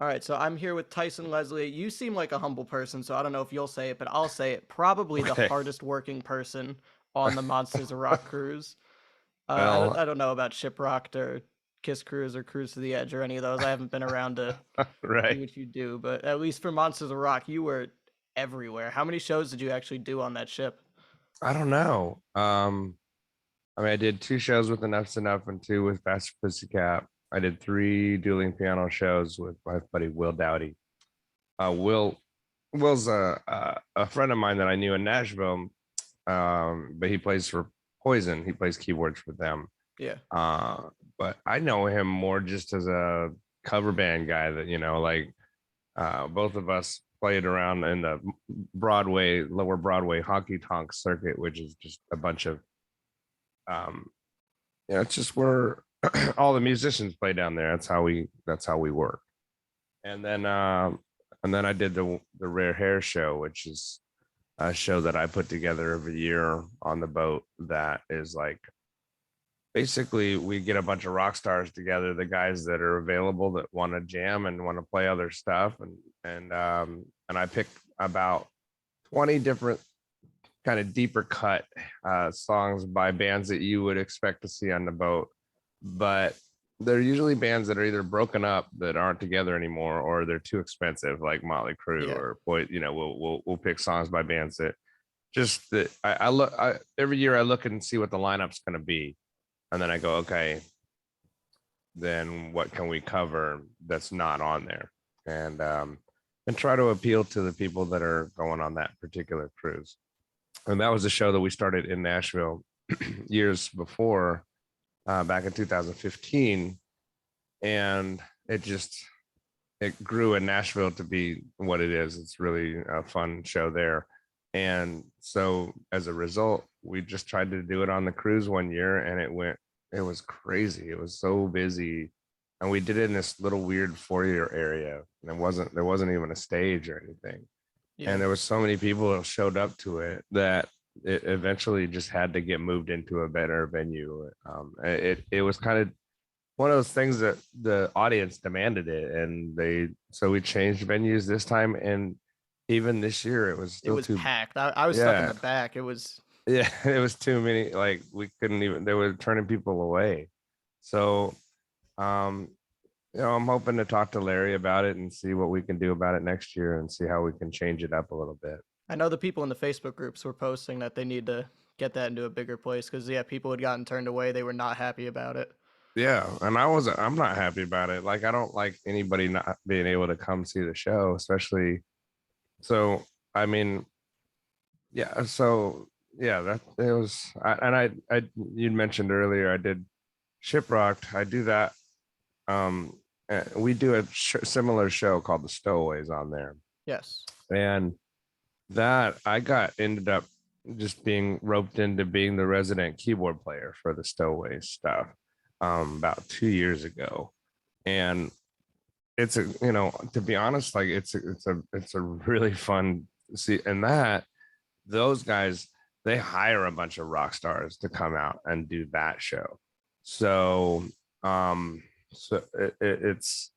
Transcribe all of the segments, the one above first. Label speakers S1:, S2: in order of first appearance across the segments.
S1: All right, so I'm here with Tyson Leslie. You seem like a humble person, so I don't know if you'll say it, but I'll say it. Probably the
S2: Okay.
S1: hardest working person on the Monsters of Rock cruise. I don't
S2: Well,
S1: I don't know about Shiprocked or Kiss Cruise or Cruise to the Edge or any of those. I haven't been around to
S2: right.
S1: see what you do, but at least for Monsters of Rock, you were everywhere. How many shows did you actually do on that ship?
S2: I don't know. I mean, I did two shows with Enough's Enough and two with Faster Pussycat. I did three dueling piano shows with my buddy Will Dowdy. Will's a friend of mine that I knew in Nashville, but he plays for Poison. He plays keyboards for them.
S1: Yeah.
S2: Uh, but I know him more just as a cover band guy that, like both of us played around in the lower Broadway honky tonk circuit, which is just a bunch of, um, it's just where all the musicians play down there. That's how we work. And then I did the Rare Hair show, which is a show that I put together every year on the boat. That is like basically we get a bunch of rock stars together, the guys that are available that want to jam and want to play other stuff, and I pick about 20 different kind of deeper cut songs by bands that you would expect to see on the boat, but they're usually bands that are either broken up that aren't together anymore, or they're too expensive, like Motley Crue
S1: Yeah.
S2: or Boy. We'll pick songs by bands that just that I look every year. I look and see what the lineup's going to be, and then I go, okay, then what can we cover that's not on there, and try to appeal to the people that are going on that particular cruise. And that was a show that we started in Nashville years before, back in 2015, and it grew in Nashville to be what it is. It's really a fun show there. And so as a result, we just tried to do it on the cruise one year, and it was crazy. It was so busy. And we did it in this little weird foyer area. And there wasn't even a stage or anything. And
S1: Yeah.
S2: there was so many people that showed up to it that it eventually just had to get moved into a better venue. It was kind of one of those things that the audience demanded it, and so we changed venues this time, and even this year it was
S1: It
S2: still
S1: was
S2: too.
S1: packed. I was stuck in
S2: Yeah,
S1: the back. It was
S2: yeah, it was too many. Like we couldn't even. They were turning people away. So, um, I'm hoping to talk to Larry about it and see what we can do about it next year, and see how we can change it up a little bit.
S1: I know the people in the Facebook groups were posting that they need to get that into a bigger place because yeah, people had gotten turned away. They were not happy about it.
S2: Yeah, and I'm not happy about it. Like I don't like anybody not being able to come see the show, especially. So I mean, yeah. So yeah, that it was. I you mentioned earlier I did Shiprocked. I do that. We do a similar show called The Stowaways on there,
S1: Yes.
S2: and that I got ended up just being roped into being the resident keyboard player for the Stowaways stuff, about 2 years ago. And it's a, to be honest, like it's a really fun see. And that those guys, they hire a bunch of rock stars to come out and do that show. So um it's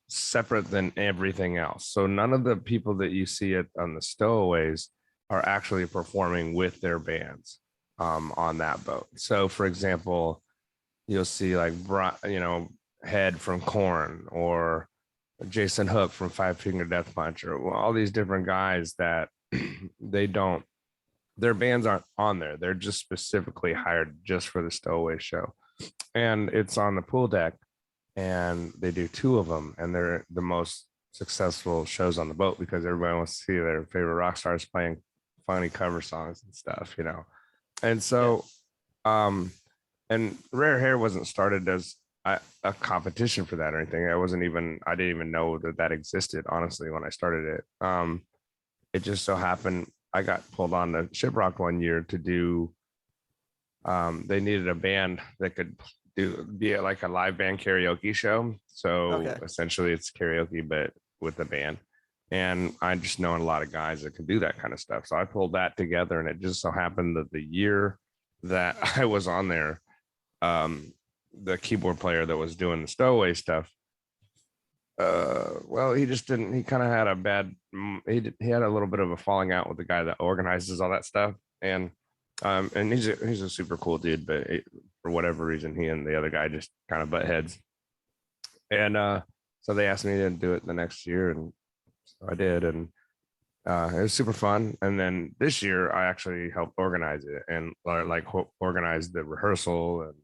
S2: separate than everything else. So none of the people that you see it on the Stowaways are actually performing with their bands on that boat. So for example, you'll see like Head from Korn, or Jason Hook from Five Finger Death Punch, or all these different guys that they don't their bands aren't on there. They're just specifically hired just for the Stowaway show. And it's on the pool deck, and they do two of them, and they're the most successful shows on the boat because everybody wants to see their favorite rock stars playing funny cover songs and stuff. And
S1: Yeah.
S2: so, um, and Rare Hair wasn't started as a competition for that or anything. I didn't even know that existed, honestly, when I started it. It just so happened I got pulled on the Shiprock one year to do. They needed a band that could be like a live band karaoke show. So
S1: Okay.
S2: essentially, it's karaoke but with the band. And I just know a lot of guys that could do that kind of stuff. So I pulled that together, and it just so happened that the year that I was on there, the keyboard player that was doing the Stowaway stuff Well, he just didn't. He kind of had a bad. He had a little bit of a falling out with the guy that organizes all that stuff, and he's a super cool dude, but for whatever reason, he and the other guy just kind of butt heads, and so they asked me to do it the next year, and so I did, and it was super fun. And then this year, I actually helped organize it and like organize the rehearsal and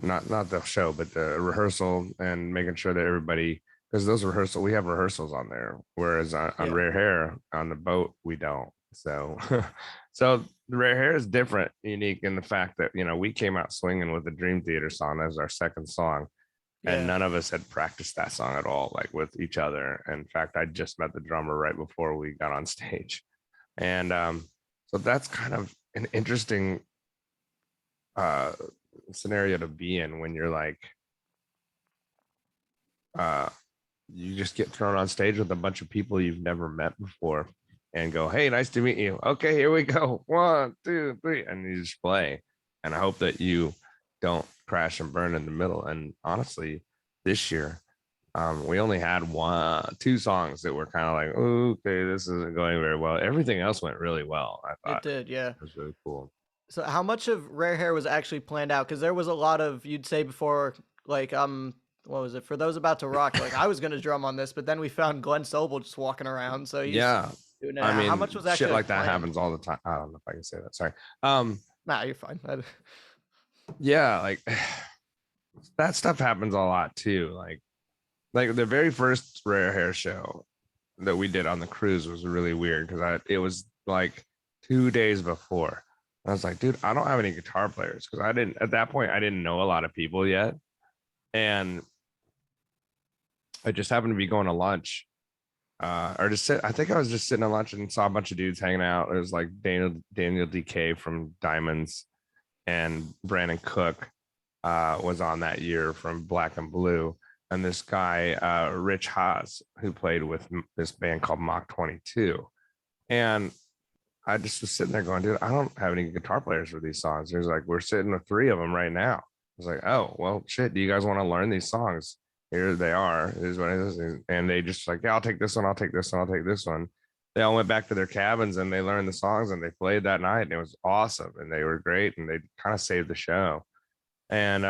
S2: not the show, but the rehearsal and making sure that everybody, because those rehearsal we have rehearsals on there, whereas on
S1: Yeah.
S2: Rare Hair on the boat we don't. So, so the Rare Hair is different, unique in the fact that we came out swinging with the Dream Theater song as our second song, and
S1: Yeah.
S2: none of us had practiced that song at all, like with each other. In fact, I just met the drummer right before we got on stage, and so that's kind of an interesting uh scenario to be in when you're like uh you just get thrown on stage with a bunch of people you've never met before and go, hey, nice to meet you, okay, here we go, 1 2 3, and you just play, and I hope that you don't crash and burn in the middle. And honestly, this year we only had 2 songs that were kind of like, okay, this isn't going very well. Everything else went really well, I
S1: It
S2: thought.
S1: did. Yeah.
S2: It was really cool.
S1: So how much of Rare Hair was actually planned out? Because there was a lot of, you'd say before, like, what was it? For those about to rock, like I was gonna drum on this, but then we found Glenn Sobel just walking around, so he's
S2: Yeah,
S1: doing it.
S2: I
S1: How much
S2: mean,
S1: was
S2: shit
S1: actually like
S2: like that
S1: planned?
S2: happens all the time. I don't know if I can say that. Sorry. Um,
S1: Nah, you're fine.
S2: yeah, like that stuff happens a lot too. Like the very first Rare Hair show that we did on the cruise was really weird because it was like 2 days before. I was like, dude, I don't have any guitar players because I didn't at that point I didn't know a lot of people yet. And I just happened to be going to lunch. I think I was just sitting at lunch and saw a bunch of dudes hanging out. It was like Daniel DK from Diamonds, and Brandon Cook was on that year from Black and Blue, and this guy Rich Haas, who played with this band called Mach 22. And I just was sitting there going, dude, I don't have any guitar players for these songs. There's like, we're sitting with 3 of them right now. I was like, oh well, shit, do you guys want to learn these songs? Here they are. Here's what it is. And they just like, yeah, I'll take this one, I'll take this one, I'll take this one. They all went back to their cabins and they learned the songs and they played that night, and it was awesome, and they were great, and they kind of saved the show. And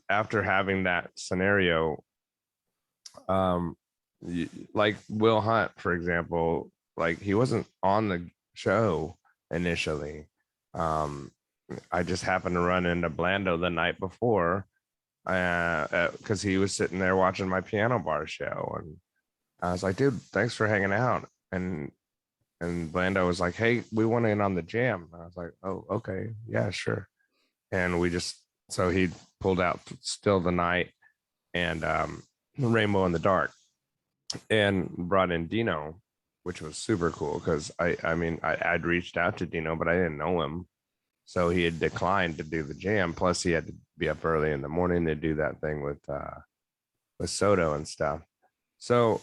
S2: after having that scenario, um like Will Hunt, for example, like he wasn't on the show initially. um I just happened to run into Blando the night before, because he was sitting there watching my piano bar show, and I was like, dude, thanks for hanging out. And Blando was like, hey, we want in on the jam. I was like, oh, okay, yeah, sure. And we just, so he pulled out Still the Night and Rainbow in the Dark, and brought in Dino, which was super cool because I'd reached out to Dino, but I didn't know him. So he had declined to do the jam. Plus, he had to be up early in the morning to do that thing with Soto and stuff. So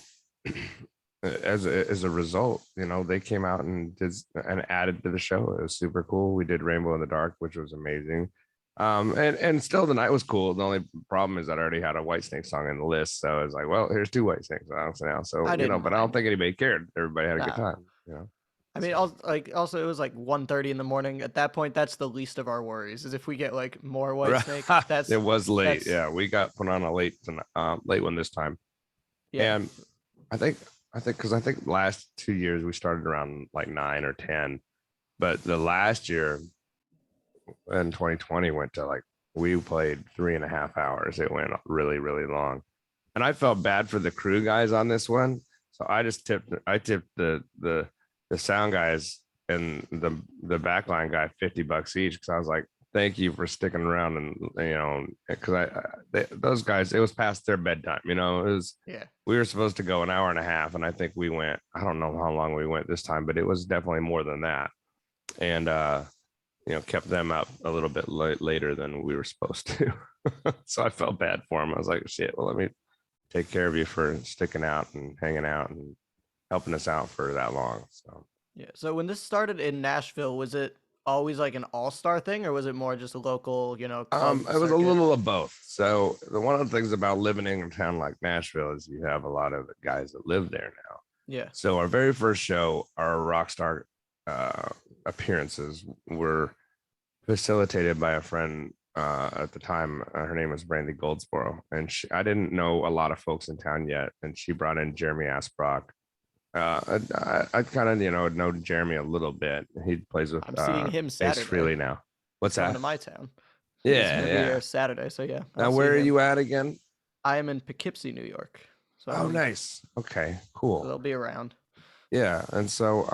S2: as a result, they came out and did and added to the show. It was super cool. We did Rainbow in the Dark, which was amazing. And Still the Night was cool. The only problem is that I already had a Whitesnake song in the list, so I was like, well, here's 2 Whitesnake songs now. So
S1: I didn't
S2: but I don't
S1: mind.
S2: think anybody cared. Everybody had a good
S1: Nah.
S2: time.
S1: I mean,
S2: So
S1: also it was like 1:30 in the morning. At that point, that's the least of our worries. Is if we get like more White Snake,
S2: it was late.
S1: that's
S2: Yeah, we got put on a late one this time.
S1: yeah.
S2: And I think because I think last 2 years we started around like 9 or 10, but the last year in 2020 went to like, we played 3.5 hours. It went really, really long. And I felt bad for the crew guys on this one. So I tipped the sound guys and the backline guy $50 each, because I was like, thank you for sticking around. And because those guys, it was past their bedtime. It was,
S1: Yeah.
S2: we were supposed to go an hour and a half, and I think we went, I don't know how long we went this time, but it was definitely more than that. And kept them up a little bit later than we were supposed to. So I felt bad for them. I was like, shit, well, let me take care of you for sticking out and hanging out and helping us out for that long. So
S1: Yeah. So when this started in Nashville, was it always like an all-star thing, or was it more just a local, club
S2: It was a
S1: circuit?
S2: little of both. So one of the things about living in a town like Nashville is you have a lot of the guys that live there now.
S1: Yeah.
S2: So our very first show, our rock star uh, appearances were facilitated by a friend at the time. Her name was Brandy Goldsboro, and I didn't know a lot of folks in town yet, and she brought in Jeremy Asbrock. I kind of know Jeremy a little bit. He plays with
S1: I'm seeing him
S2: Ace
S1: Saturday.
S2: Frehley now.
S1: He's
S2: What's
S1: coming
S2: that?
S1: to my town. He's
S2: Yeah,
S1: gonna be
S2: yeah.
S1: here Saturday, so yeah,
S2: Now
S1: I'll see
S2: where are
S1: him.
S2: you at again?
S1: I am in Poughkeepsie, New York,
S2: Oh,
S1: so
S2: nice. Okay,
S1: so
S2: cool.
S1: they'll be around.
S2: Yeah, and so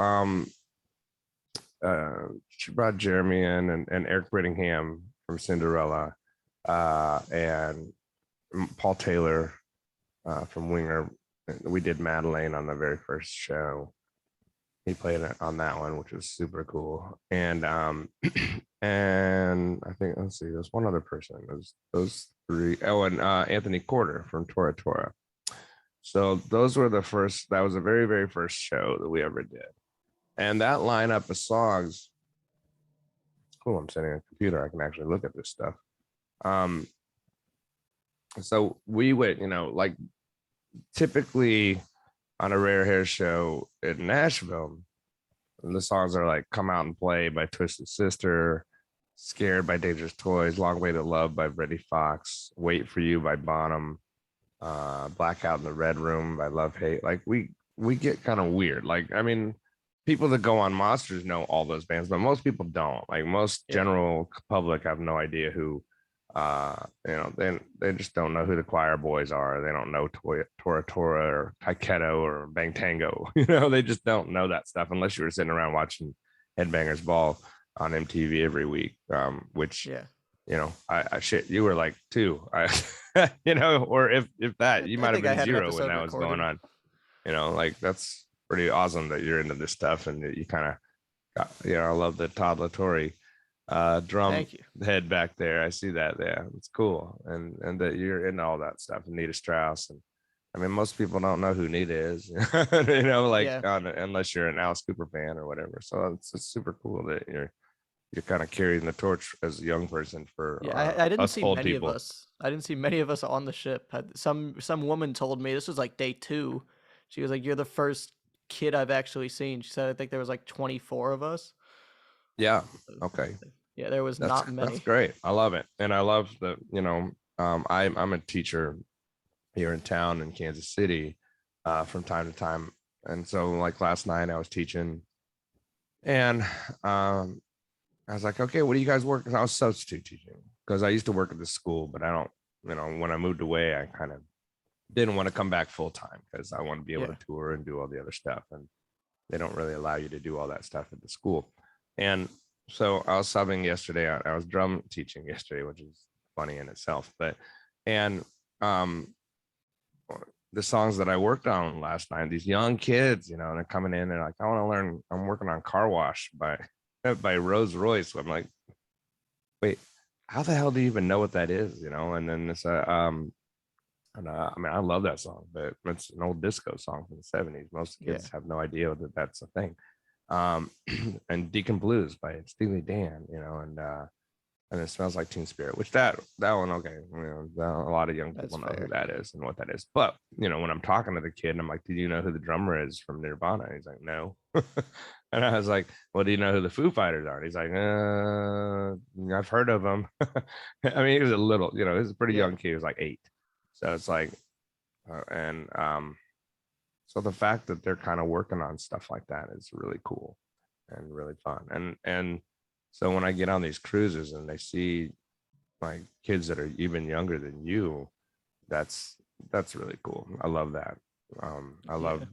S2: she brought Jeremy in and Eric Brittingham from Cinderella, and Paul Taylor from Winger. We did Madeleine on the very first show. He played it on that one, which was super cool. And and I think, let's see, there's one other person. There's those three. Oh, and Anthony Corder from Tora Tora. So those were the first. That was the very very first show that we ever did. And that lineup of songs, cool. I'm sitting on a computer. I can actually look at this stuff. Um, so we would, like typically on a Rare Hair show in Nashville, the songs are like "Come Out and Play" by Twisted Sister, "Scared" by Dangerous Toys, "Long Way to Love" by Freddie Fox, "Wait for You" by Bonham, "Blackout in the Red Room" by Love Hate. Like we get kind of weird. Like, I mean, people that go on Monsters know all those bands, but most people don't. Like most
S1: Yeah.
S2: general public have no idea who they just don't know who the Choir Boys are. They don't know Tora Tora or Taiketo or Bang Tango. They just don't know that stuff unless you were sitting around watching Headbangers Ball on MTV every week. Which
S1: Yeah.
S2: I shit, you were like two. Or if that, you
S1: I
S2: might have
S1: think I
S2: been
S1: had an
S2: zero when
S1: episode
S2: that was going
S1: recorded.
S2: on. Like that's pretty awesome that you're into this stuff and that you kind of got, I love the Todd Latore drum
S1: Thank you.
S2: head back there. I see that. Yeah, it's cool. And that you're into all that stuff. Nita Strauss. And I mean, most people don't know who Nita is, like
S1: Yeah.
S2: unless you're an Alice Cooper fan or whatever. So it's super cool that you're kind of carrying the torch as a young person for
S1: Yeah, I didn't
S2: us
S1: see
S2: old
S1: many of
S2: people.
S1: us. I didn't see many of us on the ship. Some woman told me this was like day 2. She was like, "You're the first kid I've actually seen." She said, "I think there was like 24 of us."
S2: Yeah. Okay.
S1: Yeah, there was
S2: That's
S1: not
S2: that's
S1: many.
S2: great. I love it. And I love the, I'm a teacher here in town in Kansas City from time to time. And so like last night I was teaching and I was like, okay, what do you guys work? I was substitute teaching because I used to work at the school, but I don't, when I moved away, I kind of didn't want to come back full time because I want to be able
S1: Yeah.
S2: to tour and do all the other stuff. And they don't really allow you to do all that stuff at the school. And so I was subbing yesterday. I was drum teaching yesterday, which is funny in itself. And um, the songs that I worked on last night, these young kids, they're coming in and like, I want to learn. I'm working on Car Wash by Rose Royce. I'm like, wait, how the hell do you even know what that is? And then it's I mean, I love that song, but it's an old disco song from the 70s. Most
S1: Yeah.
S2: kids have no idea that that's a thing. And Deacon Blues by Steely Dan, and It Smells Like Teen Spirit, which that one, okay, a lot of young
S1: That's
S2: people know who
S1: fair.
S2: that is and what that is. But when I'm talking to the kid, I'm like, "Do you know who the drummer is from Nirvana?" He's like, "No." And I was like, "Well, do you know who the Foo Fighters are?" And he's like, "I've heard of them." I mean, he was a little, he was a pretty
S1: Yeah.
S2: young kid. He was like 8, so it's like, and so the fact that they're kind of working on stuff like that is really cool and really fun. And so when I get on these cruises and they see like kids that are even younger than you, that's really cool. I love that. I love
S1: Yeah.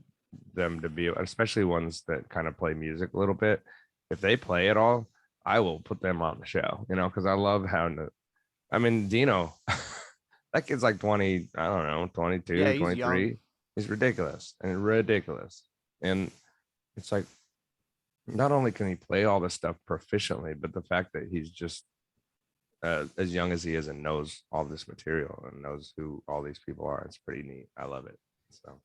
S2: them to be, especially ones that kind of play music a little bit. If they play at all, I will put them on the show, because I love having to. I mean, Dino, that kid's like 20, I don't know,
S1: Yeah,
S2: 22,
S1: he's young.
S2: 23. He's ridiculous and ridiculous. And it's like, not only can he play all this stuff proficiently, but the fact that he's just as young as he is and knows all this material and knows who all these people are, it's pretty neat. I love it. So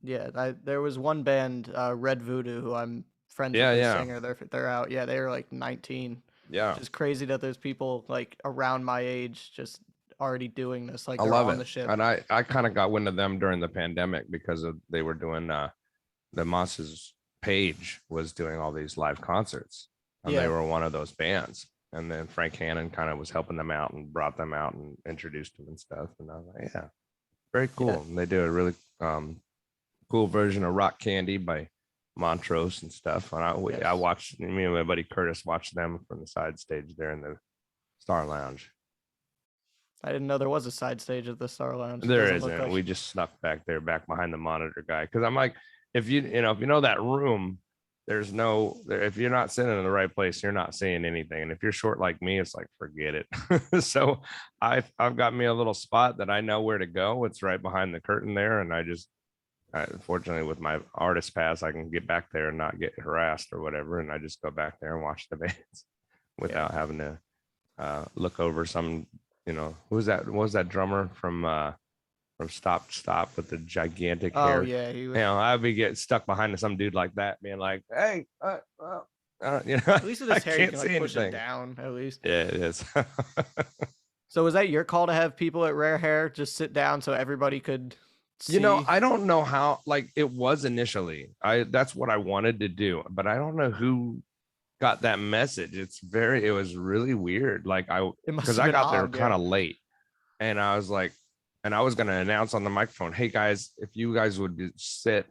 S1: Yeah, there was one band, Red Voodoo, who I'm friends with
S2: Yeah,
S1: their
S2: yeah,
S1: singer. They're out. Yeah, they were like 19.
S2: yeah.
S1: Just crazy that there's people like around my age just already doing this. Like
S2: I
S1: they're
S2: love
S1: on
S2: it.
S1: the ship.
S2: And I kind of got wind of them during the pandemic because they were doing the Moss's page was doing all these live concerts, and they
S1: Yeah,
S2: were one of those bands. And then Frank Hannon kind of was helping them out and brought them out and introduced them and stuff. And I was like, yeah, very
S1: yeah,
S2: cool. And they do a really cool version of Rock Candy by Montrose and stuff. And I
S1: yes.
S2: watched, me and my buddy Curtis watched them from the side stage there in the Star Lounge.
S1: I didn't know there was a side stage at the Star Lounge.
S2: There
S1: Doesn't look
S2: isn't.
S1: like.
S2: We just snuck back there, back behind the monitor guy. Because I'm like, if you know that room, there's no. If you're not sitting in the right place, you're not seeing anything. And if you're short like me, it's like forget it. So I've got me a little spot that I know where to go. It's right behind the curtain there, and fortunately with my artist pass, I can get back there and not get harassed or whatever. And I just go back there and watch the bands
S1: Yeah.
S2: without having to look over some. Who was that? What was that drummer from Stop Stop with the gigantic
S1: Oh
S2: hair?
S1: yeah,
S2: I'd be getting stuck behind some dude like that, being like, "Hey,
S1: at least with
S2: I
S1: his hair you
S2: can't
S1: can
S2: see
S1: like push it
S2: anything."
S1: down at least.
S2: Yeah, it is.
S1: So was that your call to have people at Rare Hair just sit down so everybody could see?
S2: I don't know how. Like it was initially, that's what I wanted to do, but I don't know who got that message. It was really weird. Like
S1: It must
S2: because
S1: have
S2: I
S1: been
S2: got there
S1: odd,
S2: kind
S1: yeah.
S2: of late. And I was like, and I was going to announce on the microphone, hey guys, if you guys would sit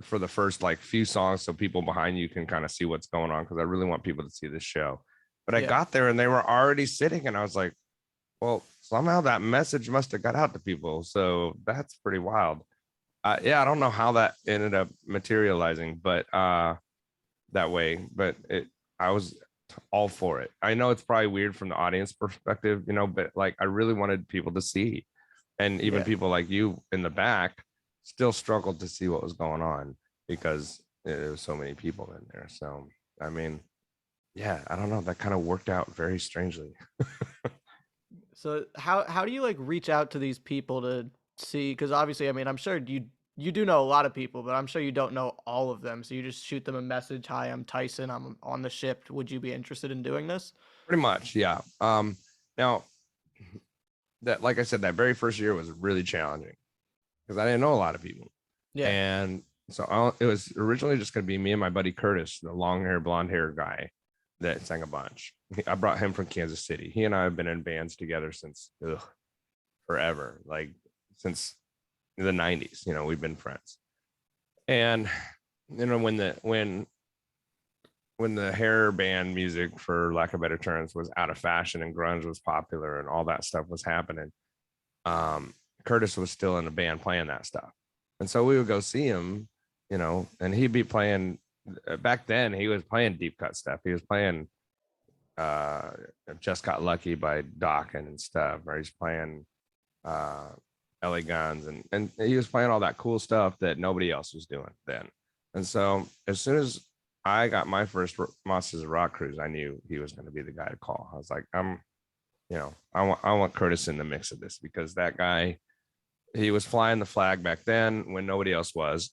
S2: for the first like few songs so people behind you can kind of see what's going on, because I really want people to see this show. But I
S1: Yeah.
S2: got there and they were already sitting, and I was like, well, somehow that message must have got out to people. So that's pretty wild. Yeah, I don't know how that ended up materializing, but that way, but I was all for it. I know it's probably weird from the audience perspective, but like I really wanted people to see, and even
S1: Yeah.
S2: people like you in the back still struggled to see what was going on because there was so many people in there. So I mean, yeah, I don't know, that kind of worked out very strangely.
S1: So how do you like reach out to these people to see? Because obviously, I mean, I'm sure you do know a lot of people, but I'm sure you don't know all of them. So you just shoot them a message. Hi, I'm Tyson. I'm on the ship. Would you be interested in doing this?
S2: Pretty much, yeah. Now that, like I said, that very first year was really challenging because I didn't know a lot of people.
S1: Yeah.
S2: And so it was originally just going to be me and my buddy Curtis, the long hair, blonde hair guy that sang a bunch. I brought him from Kansas City. He and I have been in bands together since forever, like since the 90s. We've been friends. And when the hair band music, for lack of better terms, was out of fashion and grunge was popular and all that stuff was happening, Curtis was still in the band playing that stuff. And so we would go see him, and he'd be playing. Back then, he was playing deep cut stuff. He was playing Just Got Lucky by Dokken and stuff, or he's playing LA Guns, and he was playing all that cool stuff that nobody else was doing then. And so as soon as I got my first Monsters of Rock cruise, I knew he was going to be the guy to call. I was like, I want Curtis in the mix of this, because that guy, he was flying the flag back then when nobody else was.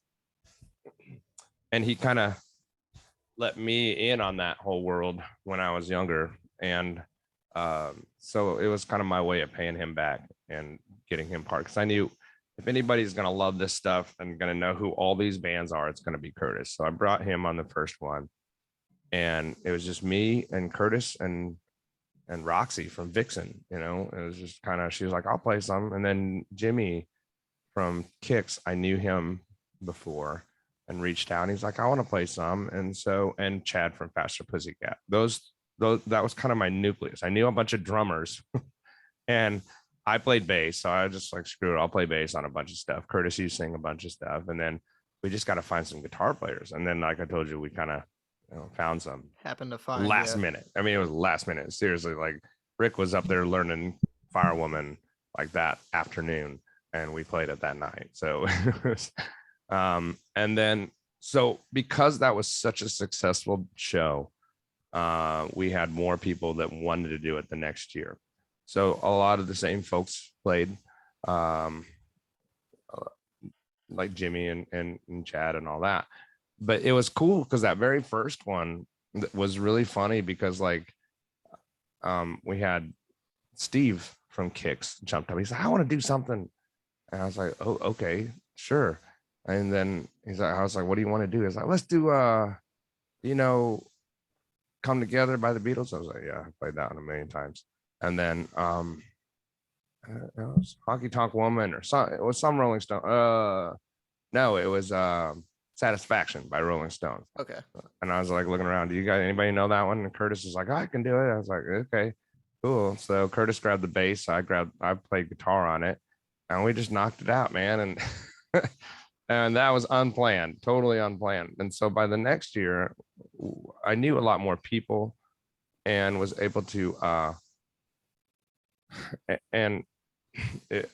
S2: And he kind of let me in on that whole world when I was younger. And so it was kind of my way of paying him back and getting him part, because I knew if anybody's going to love this stuff and going to know who all these bands are, it's going to be Curtis. So I brought him on the first one, and it was just me and Curtis and Roxy from Vixen. It was just kind of, she was like, I'll play some. And then Jimmy from Kicks, I knew him before and reached out, and he's like, I want to play some. And Chad from Faster Pussycat, those that was kind of my nucleus. I knew a bunch of drummers and I played bass, so I was just like, screw it, I'll play bass on a bunch of stuff. Curtis, you sing a bunch of stuff, and then we just got to find some guitar players. And then, like I told you, we kind of found some
S1: Happened to find,
S2: last
S1: yeah.
S2: minute. I mean, it was last minute. Seriously, like Rick was up there learning Firewoman like that afternoon, and we played it that night. So, and then so because that was such a successful show, we had more people that wanted to do it the next year. So a lot of the same folks played, like Jimmy and Chad and all that. but it was cool because that very first one was really funny because like we had Steve from Kicks jumped up. He's like, I want to do something. And I was like, oh, okay, sure. And then I was like, what do you want to do? He's like, let's do you know, Come Together by the Beatles. I was like, yeah, I played that one a million times. And then it was Honky Tonk Woman or some, it was some Rolling Stone. No, it was Satisfaction by Rolling Stones.
S1: Okay.
S2: And I was like looking around, do you guys anybody know that one? And Curtis was like, I can do it. I was like, okay, cool. So Curtis grabbed the bass, I played guitar on it, and we just knocked it out, man. And and that was unplanned, totally unplanned. And so by the next year, I knew a lot more people and was able to and it,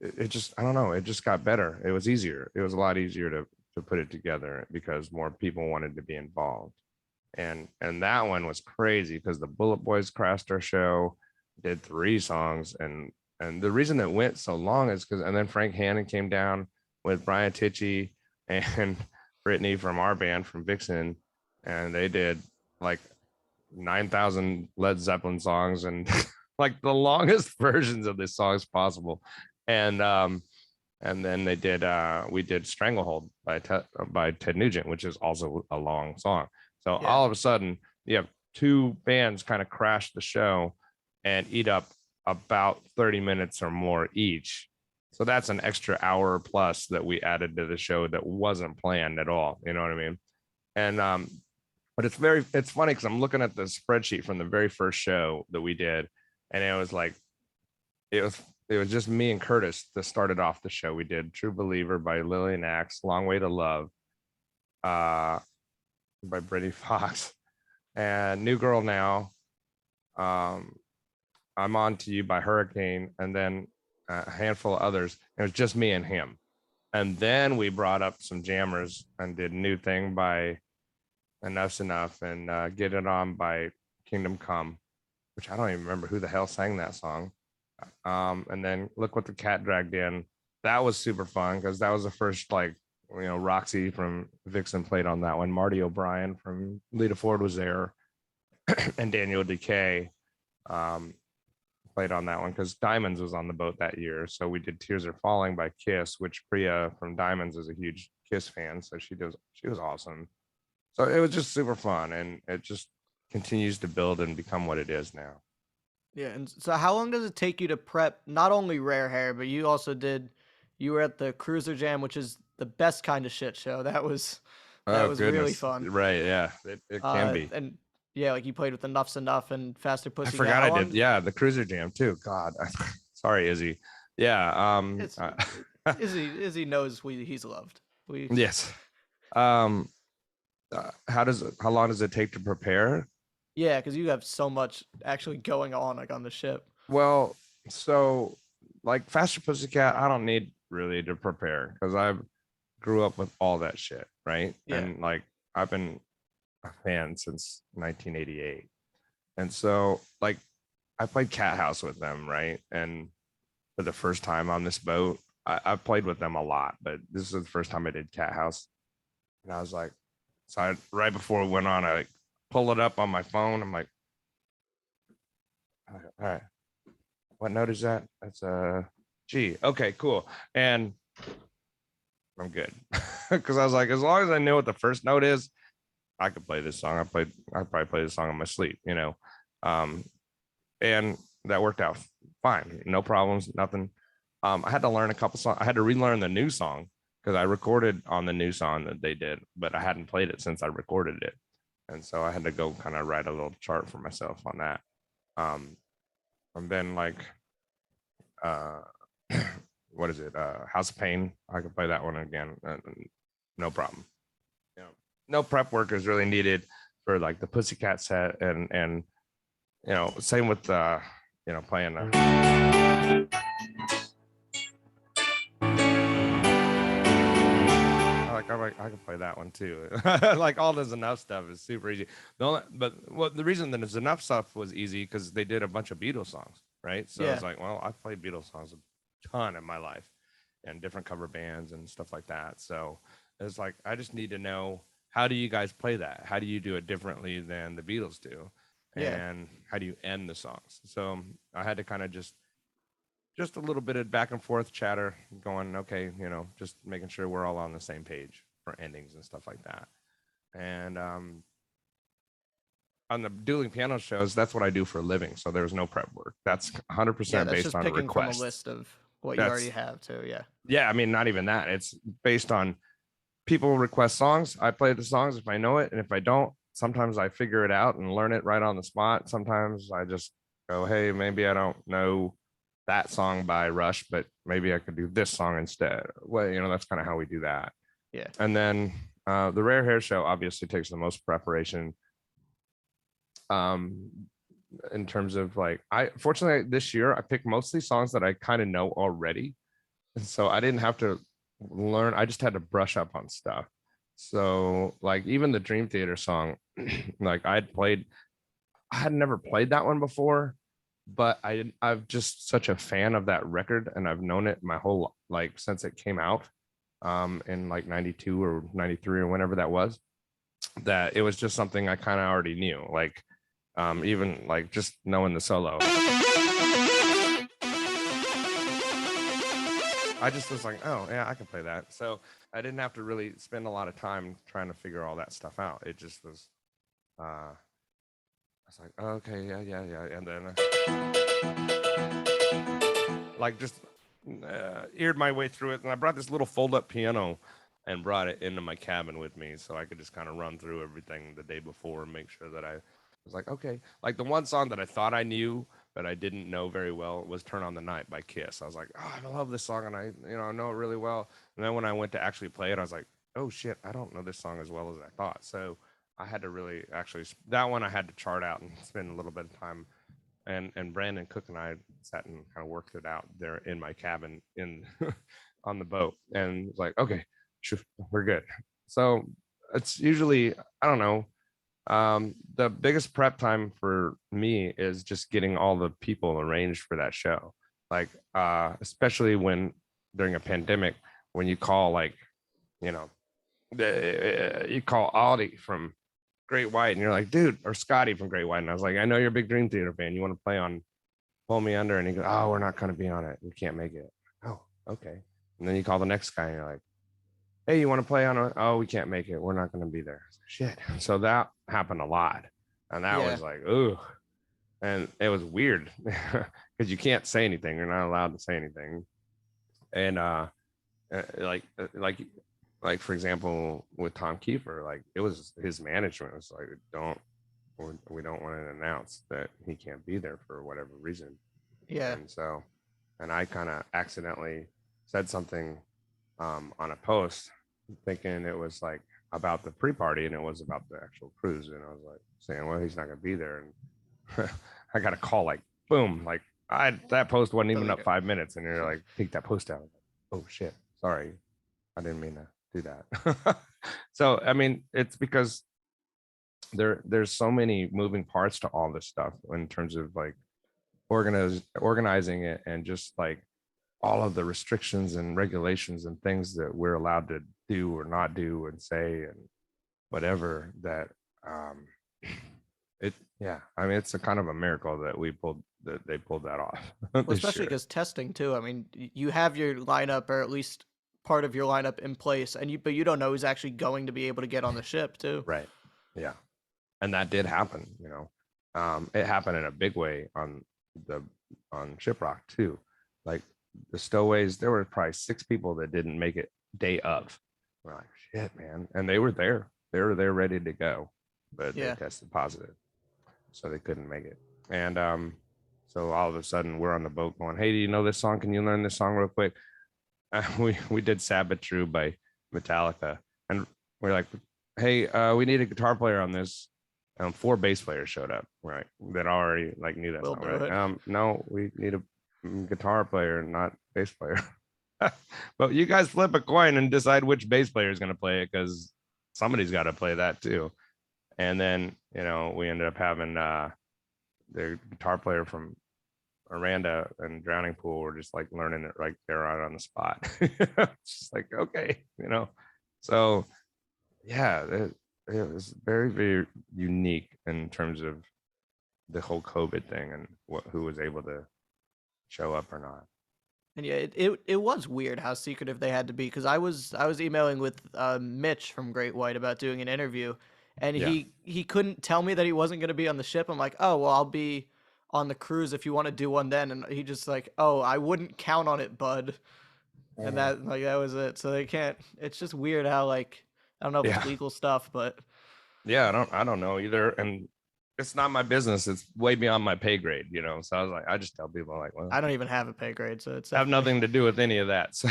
S2: it just, I don't know, it just got better. It was easier. It was a lot easier to put it together because more people wanted to be involved. And that one was crazy because the Bullet Boys crashed our show, did 3 songs, and the reason it went so long is because, and then Frank Hannon came down with Brian Tichy and Brittany from our band from Vixen, and they did like 9,000 Led Zeppelin songs and like the longest versions of this songs possible. And then they did we did Stranglehold by Ted Nugent, which is also a long song. So
S1: Yeah.
S2: all of a sudden you have 2 bands kind of crash the show and eat up about 30 minutes or more each. So that's an extra hour plus that we added to the show that wasn't planned at all. You know what I mean? And but it's funny because I'm looking at the spreadsheet from the very first show that we did, and it was like it was just me and Curtis that started off the show. We did True Believer by Lillian Axe, Long Way to Love by Brittany Fox, and New Girl Now, I'm On to You by Hurricane, and then a handful of others. It was just me and him. And then we brought up some jammers and did New Thing by Enough's Enough and Get It On by Kingdom Come, which I don't even remember who the hell sang that song. And then Look What the Cat Dragged In. That was super fun because that was the first, like, you know, Roxy from Vixen played on that one. Marty O'Brien from Lita Ford was there, and Daniel Decay played on that one because Diamonds was on the boat that year. So we did Tears Are Falling by Kiss, which Priya from Diamonds is a huge Kiss fan. So she was awesome. So it was just super fun, and it just continues to build and become what it is now.
S1: Yeah, and so how long does it take you to prep not only Rare Hair, but you were at the Cruiser Jam, which is the best kind of shit show. That
S2: Oh
S1: was really
S2: goodness.
S1: fun.
S2: Right, yeah. It can be.
S1: And yeah, like you played with Enough's Enough and Faster
S2: I
S1: Pussycat.
S2: forgot
S1: How
S2: I did.
S1: long?
S2: Yeah, the Cruiser Jam too. God. Sorry, Izzy. Yeah,
S1: It's Izzy knows he's loved. We
S2: yes. Um how long does it take to prepare?
S1: Yeah, because you have so much actually going on like on the ship.
S2: Well, so like Faster Pussycat, I don't need really to prepare because I grew up with all that shit, right?
S1: Yeah,
S2: And like I've been a fan since 1988. And so like I played Cat House with them, right? And for the first time on this boat, I played with them a lot, but this is the first time I did Cat House. And I was like, so right before we went on, I like pull it up on my phone. I'm like, all right, what note is that? That's a G. Okay, cool. And I'm good. Because I was like, as long as I know what the first note is, I could play this song. I probably play this song in my sleep, you know. Um, and that worked out fine. No problems, nothing. I had to learn a couple songs. I had to relearn the new song because I recorded on the new song that they did, but I hadn't played it since I recorded it. And so I had to go kind of write a little chart for myself on that. And then like what is it? House of Pain. I could play that one again. No problem. You know, no prep work is really needed for like the Pussycat set, and you know, same with you know, playing I can play that one too. Like all this enough stuff is super easy. The reason that it's enough stuff was easy because they did a bunch of Beatles songs, right? So
S1: yeah,
S2: it's like, well, I've played Beatles songs a ton in my life, and different cover bands and stuff like that. So it's like, I just need to know, how do you guys play that? How do you do it differently than the Beatles do?
S1: Yeah.
S2: And how do you end the songs? So I had to kind of just a little bit of back and forth chatter going, okay, just making sure we're all on the same page for endings and stuff like that. And on the dueling piano shows, that's what I do for a living. So there's no prep work. That's
S1: Yeah,
S2: 100%
S1: that's
S2: based
S1: just
S2: on
S1: picking from a
S2: requests.
S1: list of what you already
S2: That's,
S1: have too. Yeah.
S2: yeah, I mean, not even that. It's based on people request songs. I play the songs if I know it. And if I don't, sometimes I figure it out and learn it right on the spot. Sometimes I just go, hey, maybe I don't know that song by Rush, but maybe I could do this song instead. Well, that's kind of how we do that.
S1: Yeah.
S2: And then the Rare Hare show obviously takes the most preparation. In terms of like, I fortunately this year I picked mostly songs that I kind of know already. And so I didn't have to learn, I just had to brush up on stuff. So like even the Dream Theater song, like I had never played that one before, but I've just such a fan of that record, and I've known it my whole, like, since it came out in like 92 or 93 or whenever that was, that it was just something I kind of already knew. Like even like just knowing the solo, I just was like, oh yeah, I can play that. So I didn't have to really spend a lot of time trying to figure all that stuff out. It just was I was like, oh, okay, yeah. And then like just eared my way through it. And I brought this little fold up piano and brought it into my cabin with me so I could just kind of run through everything the day before and make sure that I was like, okay. Like the one song that I thought I knew, but I didn't know very well was Turn on the Night by Kiss. I was like, oh, I love this song and I know it really well. And then when I went to actually play it, I was like, oh shit, I don't know this song as well as I thought. So I had to really actually, that one I had to chart out and spend a little bit of time. And Brandon Cook and I sat and kind of worked it out there in my cabin in on the boat, and it's like, okay, we're good. So it's usually, I don't know. The biggest prep time for me is just getting all the people arranged for that show. Like, especially when during a pandemic, when you call like, you know, you call Audie from Great White, and you're like, dude, or Scotty from Great White, and I was like, I know you're a big Dream Theater fan. You want to play on Pull Me Under? And he goes, oh, we're not going to be on it. We can't make it. Oh, okay. And then you call the next guy, and you're like, hey, you want to play on it? Oh, we can't make it. We're not going to be there. Shit. So that happened a lot, and that
S1: Yeah.
S2: was like, ooh, and it was weird because you can't say anything. You're not allowed to say anything, and like for example with Tom Kiefer, like it was his management was like, we don't want to announce that he can't be there for whatever reason.
S1: Yeah.
S2: And so, and I kind of accidentally said something on a post thinking it was like about the pre-party, and it was about the actual cruise, and I was like saying, well, he's not going to be there. And I got a call like boom, like that post wasn't even up 5 minutes, and you're like, take that post down. Oh shit, sorry, I didn't mean to do that. So I mean, it's because there's so many moving parts to all this stuff in terms of like organizing it, and just like all of the restrictions and regulations and things that we're allowed to do or not do and say and whatever, that it yeah, I mean, it's a kind of a miracle that they pulled that off
S1: Well,
S2: this
S1: especially
S2: year.
S1: because testing too. I mean, you have your lineup, or at least part of your lineup in place, and but you don't know who's actually going to be able to get on the ship too.
S2: Right. Yeah. And that did happen, it happened in a big way the on Shiprock too. Like the stowaways, there were probably 6 people that didn't make it day of. We're like, shit, man. And they were there ready to go, but they
S1: Yeah.
S2: tested positive, so they couldn't make it. And so all of a sudden we're on the boat going, hey, do you know this song? Can you learn this song real quick? We did Sabbath True by Metallica, and we're like, hey, we need a guitar player on this. 4 bass players showed up, right? That already like knew that
S1: We'll
S2: song.
S1: do
S2: Right?
S1: it.
S2: No, we need a guitar player, not bass player. But you guys flip a coin and decide which bass player is going to play it, because somebody's got to play that too. And then we ended up having the guitar player from Miranda and Drowning Pool were just like learning it right there right on the spot. It's just like, okay, So yeah, it was very, very unique in terms of the whole COVID thing and who was able to show up or not.
S1: And yeah, it was weird how secretive they had to be because I was emailing with Mitch from Great White about doing an interview, and
S2: Yeah.
S1: he couldn't tell me that he wasn't going to be on the ship. I'm like, oh well, I'll be on the cruise if you want to do one then, and he just like, oh, I wouldn't count on it, bud, and
S2: Mhm.
S1: that was it. So they can't. It's just weird how like I don't know if it's
S2: Yeah.
S1: legal stuff, but
S2: Yeah, I don't know either. And it's not my business. It's way beyond my pay grade. So I was like, I just tell people like, well,
S1: I don't even have a pay grade, so it's
S2: I have
S1: definitely
S2: nothing to do with any of that. So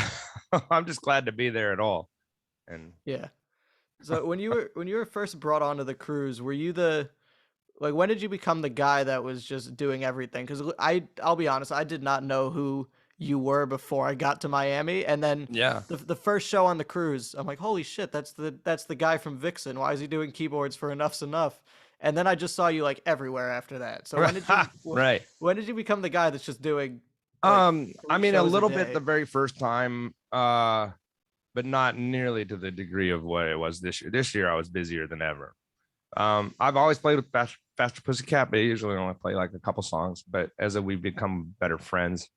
S2: I'm just glad to be there at all. And
S1: yeah. So when you were first brought onto the cruise, were you the like when did you become the guy that was just doing everything? Because I'll be honest, I did not know who you were before I got to Miami, and then
S2: yeah.
S1: the first show on the cruise, I'm like, holy shit, that's the guy from Vixen. Why is he doing keyboards for Enough's Enough? And then I just saw you like everywhere after that. So
S2: Right.
S1: when did you become the guy that's just doing like
S2: I
S1: three
S2: mean, a
S1: shows a
S2: little bit the
S1: day?
S2: very first time, but not nearly to the degree of what it was this year. This year I was busier than ever. I've always played with Faster Pussycat, but I usually only play like a couple songs. But we've become better friends,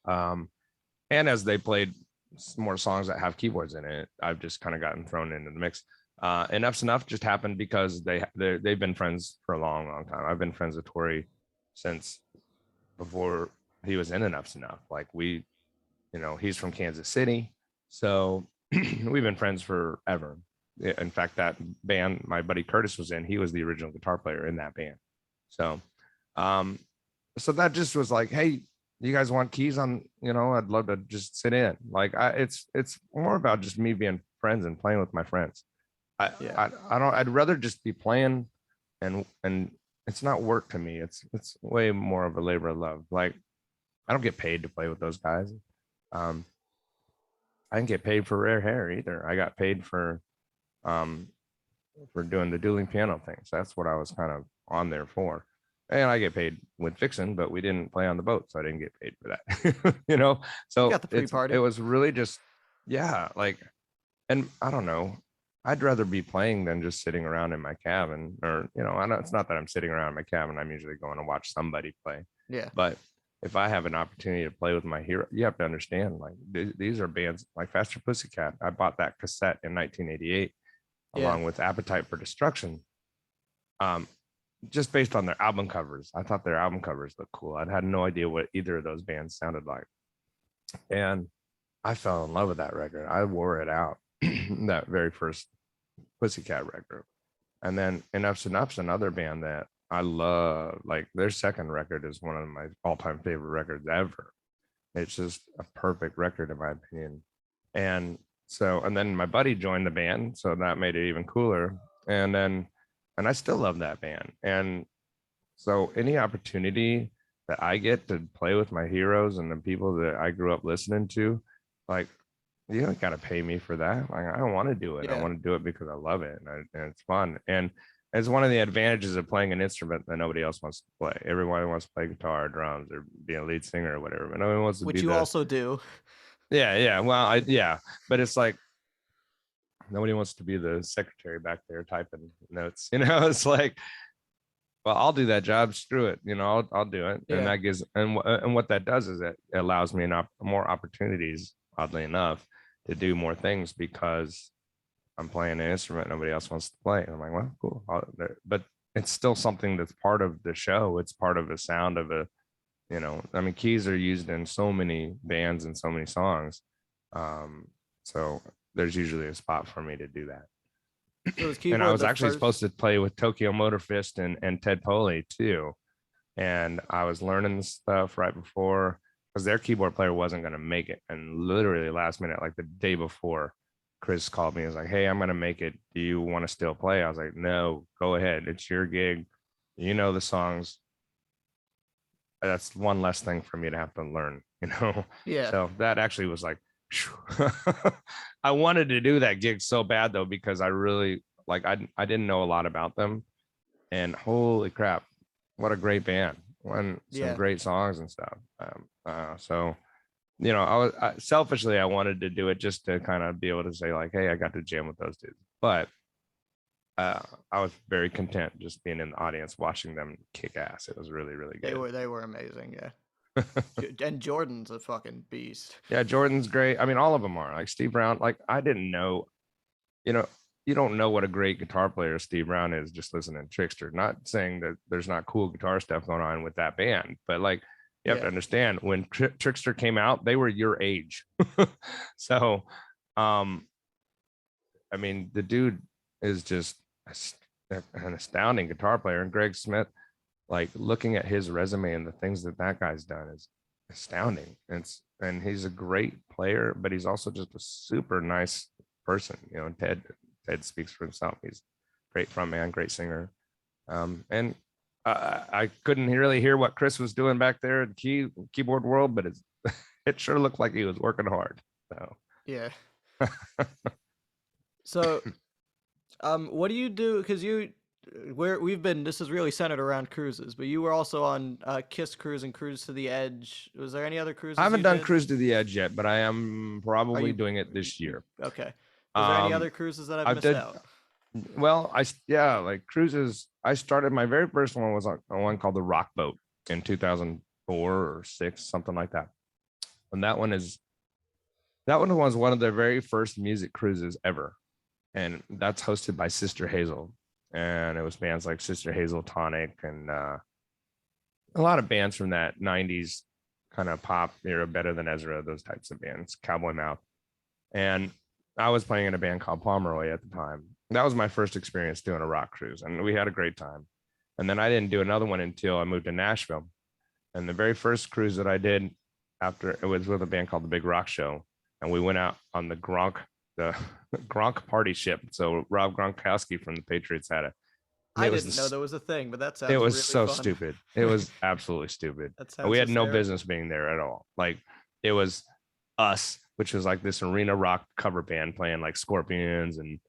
S2: um, and as they played more songs that have keyboards in it, I've just kind of gotten thrown into the mix. Enough's Enough just happened because they've been friends for a long, long time. I've been friends with Tori since before he was in Enough's Enough. Like he's from Kansas City, so we've been friends forever. In fact, that band my buddy Curtis was in, he was the original guitar player in that band. So, um, so that just was like, hey, you guys want keys on? I'd love to just sit in. Like, it's more about just me being friends and playing with my friends. I
S1: Yeah,
S2: I don't. I'd rather just be playing, and it's not work to me. It's way more of a labor of love. Like, I don't get paid to play with those guys. Um, I didn't get paid for Rare Hair either. I got paid um for doing the dueling piano thing. So that's what I was kind of on there for. And I get paid with Vixen, but we didn't play on the boat, so I didn't get paid for that.
S1: you
S2: So
S1: got the
S2: it
S1: pre-party.
S2: was really just yeah, like, and I don't know. I'd rather be playing than just sitting around in my cabin, or I know it's not that I'm sitting around in my cabin. I'm usually going to watch somebody play,
S1: Yeah,
S2: but if I have an opportunity to play with my hero, you have to understand, like, these are bands like Faster Pussycat. I bought that cassette in 1988
S1: yeah,
S2: along with Appetite for Destruction, um, just based on their album covers. I thought their album covers looked cool. I had no idea what either of those bands sounded like. And I fell in love with that record. I wore it out, that very first Pussycat record. And then Enough's another band that I love. Like, their second record is one of my all-time favorite records ever. It's just a perfect record in my opinion. And then my buddy joined the band, so that made it even cooler. And I still love that band. And so any opportunity that I get to play with my heroes and the people that I grew up listening to, like, you don't got to pay me for that. Like, I don't want to do it. I
S1: yeah.
S2: want to do it because I love it, and it's fun. And it's one of the advantages of playing an instrument that nobody else wants to play. Everyone wants to play guitar, drums, or be a lead singer or whatever, but no one wants to be
S1: Which you
S2: the
S1: also do.
S2: yeah. Well, yeah, but it's like nobody wants to be the secretary back there typing notes. It's like, well, I'll do that job. Screw it. I'll do it. And
S1: Yeah.
S2: that gives, and what that does is it allows me more opportunities, oddly enough, to do more things because I'm playing an instrument nobody else wants to play. And I'm like, well, cool. But it's still something that's part of the show. It's part of the sound of I mean, keys are used in so many bands and so many songs. Um, so there's usually a spot for me to do that.
S1: So was
S2: And I
S1: keyboard
S2: was
S1: the
S2: actually supposed
S1: first?
S2: to play with Tokyo Motor Fist and Ted Poley too. And I was learning stuff right before, because their keyboard player wasn't going to make it. And literally last minute, like the day before, Chris called me and was like, hey, I'm going to make it. Do you want to still play? I was like, no, go ahead. It's your gig. You know the songs. That's one less thing for me to have to learn.
S1: Yeah.
S2: So that actually was like, I wanted to do that gig so bad though, because I really like, I didn't know a lot about them, and holy crap, what a great band. and some
S1: Yeah.
S2: great songs and stuff. So selfishly I wanted to do it just to kind of be able to say like, hey, I got to jam with those dudes. But uh, I was very content just being in the audience watching them kick ass. It was really, really good.
S1: They were amazing, yeah. And Jordan's a fucking beast.
S2: Yeah, Jordan's great. I mean, all of them are. Like Steve Brown, like I didn't know, you know, you don't know what a great guitar player Steve Brown is just listening to Trickster. Not saying that there's not cool guitar stuff going on with that band, but like you have to
S1: Yeah.
S2: understand when Trickster came out, they were your age. So, um, I mean, the dude is just an astounding guitar player. And Greg Smith, like looking at his resume and the things that that guy's done is astounding. And he's a great player, but he's also just a super nice person. You know, Ted speaks for himself. He's a great frontman, great singer. And I couldn't really hear what Chris was doing back there in the keyboard world, but it sure looked like he was working hard. So
S1: Yeah. So, what do you do? Because we've been. This is really centered around cruises, but you were also on Kiss Cruise and Cruise to the Edge. Was there any other
S2: I
S1: cruises
S2: haven't
S1: you
S2: done
S1: did?
S2: Cruise to the Edge yet, but I am
S1: Are
S2: probably
S1: you
S2: doing it this year.
S1: okay? Was there any
S2: Um,
S1: other cruises that I've
S2: I've
S1: missed
S2: did
S1: out?
S2: well. Like cruises. I started my very first one was on one called the Rock Boat in 2004 or six, something like that. And that one was one of the very first music cruises ever, and that's hosted by Sister Hazel, and it was bands like Sister Hazel, Tonic, and a lot of bands from that '90s kind of pop era, Better Than Ezra, those types of bands, Cowboy Mouth. And I was playing in a band called Pomeroy at the time. That was my first experience doing a rock cruise, and we had a great time. And then I didn't do another one until I moved to Nashville. And the very first cruise that I did after it was with a band called the Big Rock Show, and we went out on the Gronk party ship. So Rob Gronkowski from the Patriots had it, and
S1: I didn't know there was a thing, but that
S2: it
S1: sounds
S2: was
S1: really
S2: so
S1: fun.
S2: stupid. It was absolutely stupid.
S1: That
S2: We
S1: sounds
S2: had no
S1: hysterical.
S2: business being there at all. Like it was us, which was like this arena rock cover band playing like Scorpions and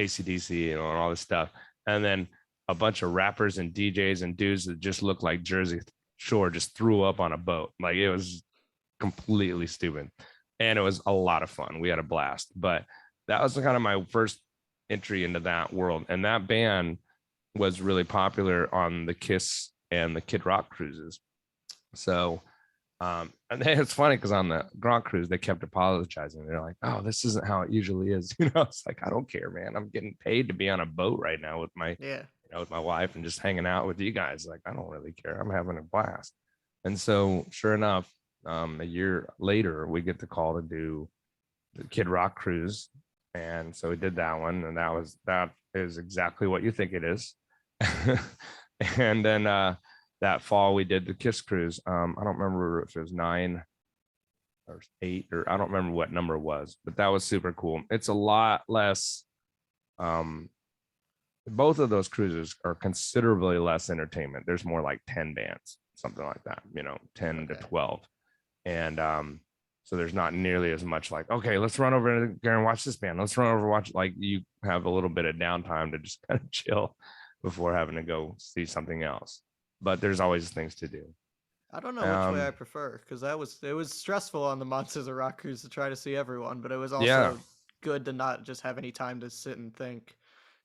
S2: ACDC and all this stuff. And then a bunch of rappers and DJs and dudes that just looked like Jersey Shore just threw up on a boat. Like it was completely stupid. And it was a lot of fun. We had a blast. But that was kind of my first entry into that world. And that band was really popular on the Kiss and the Kid Rock cruises. So, and then it's funny because on the Gronk cruise, they kept apologizing. They're like, "Oh, this isn't how it usually is." It's like, I don't care, man. I'm getting paid to be on a boat right now with
S1: Yeah.
S2: with my wife and just hanging out with you guys. Like, I don't really care. I'm having a blast. And so, sure enough, a year later, we get the call to do the Kid Rock cruise, and so we did that one, and that is exactly what you think it is. And then that fall we did the Kiss cruise. I don't remember if it was 9 or 8 or I don't remember what number it was, but that was super cool. It's a lot less. Um, both of those cruises are considerably less entertainment. There's more like 10 bands, something like that. 10 to
S1: Okay.
S2: 12, and so there's not nearly as much like, okay, let's run over there and watch this band. Let's run over and watch. Like you have a little bit of downtime to just kind of chill before having to go see something else. But there's always things to do.
S1: I don't know which way I
S2: Um,
S1: prefer because it was stressful on the Monsters of Rock cruise to try to see everyone, but it was
S2: yeah,
S1: also good to not just have any time to sit and think.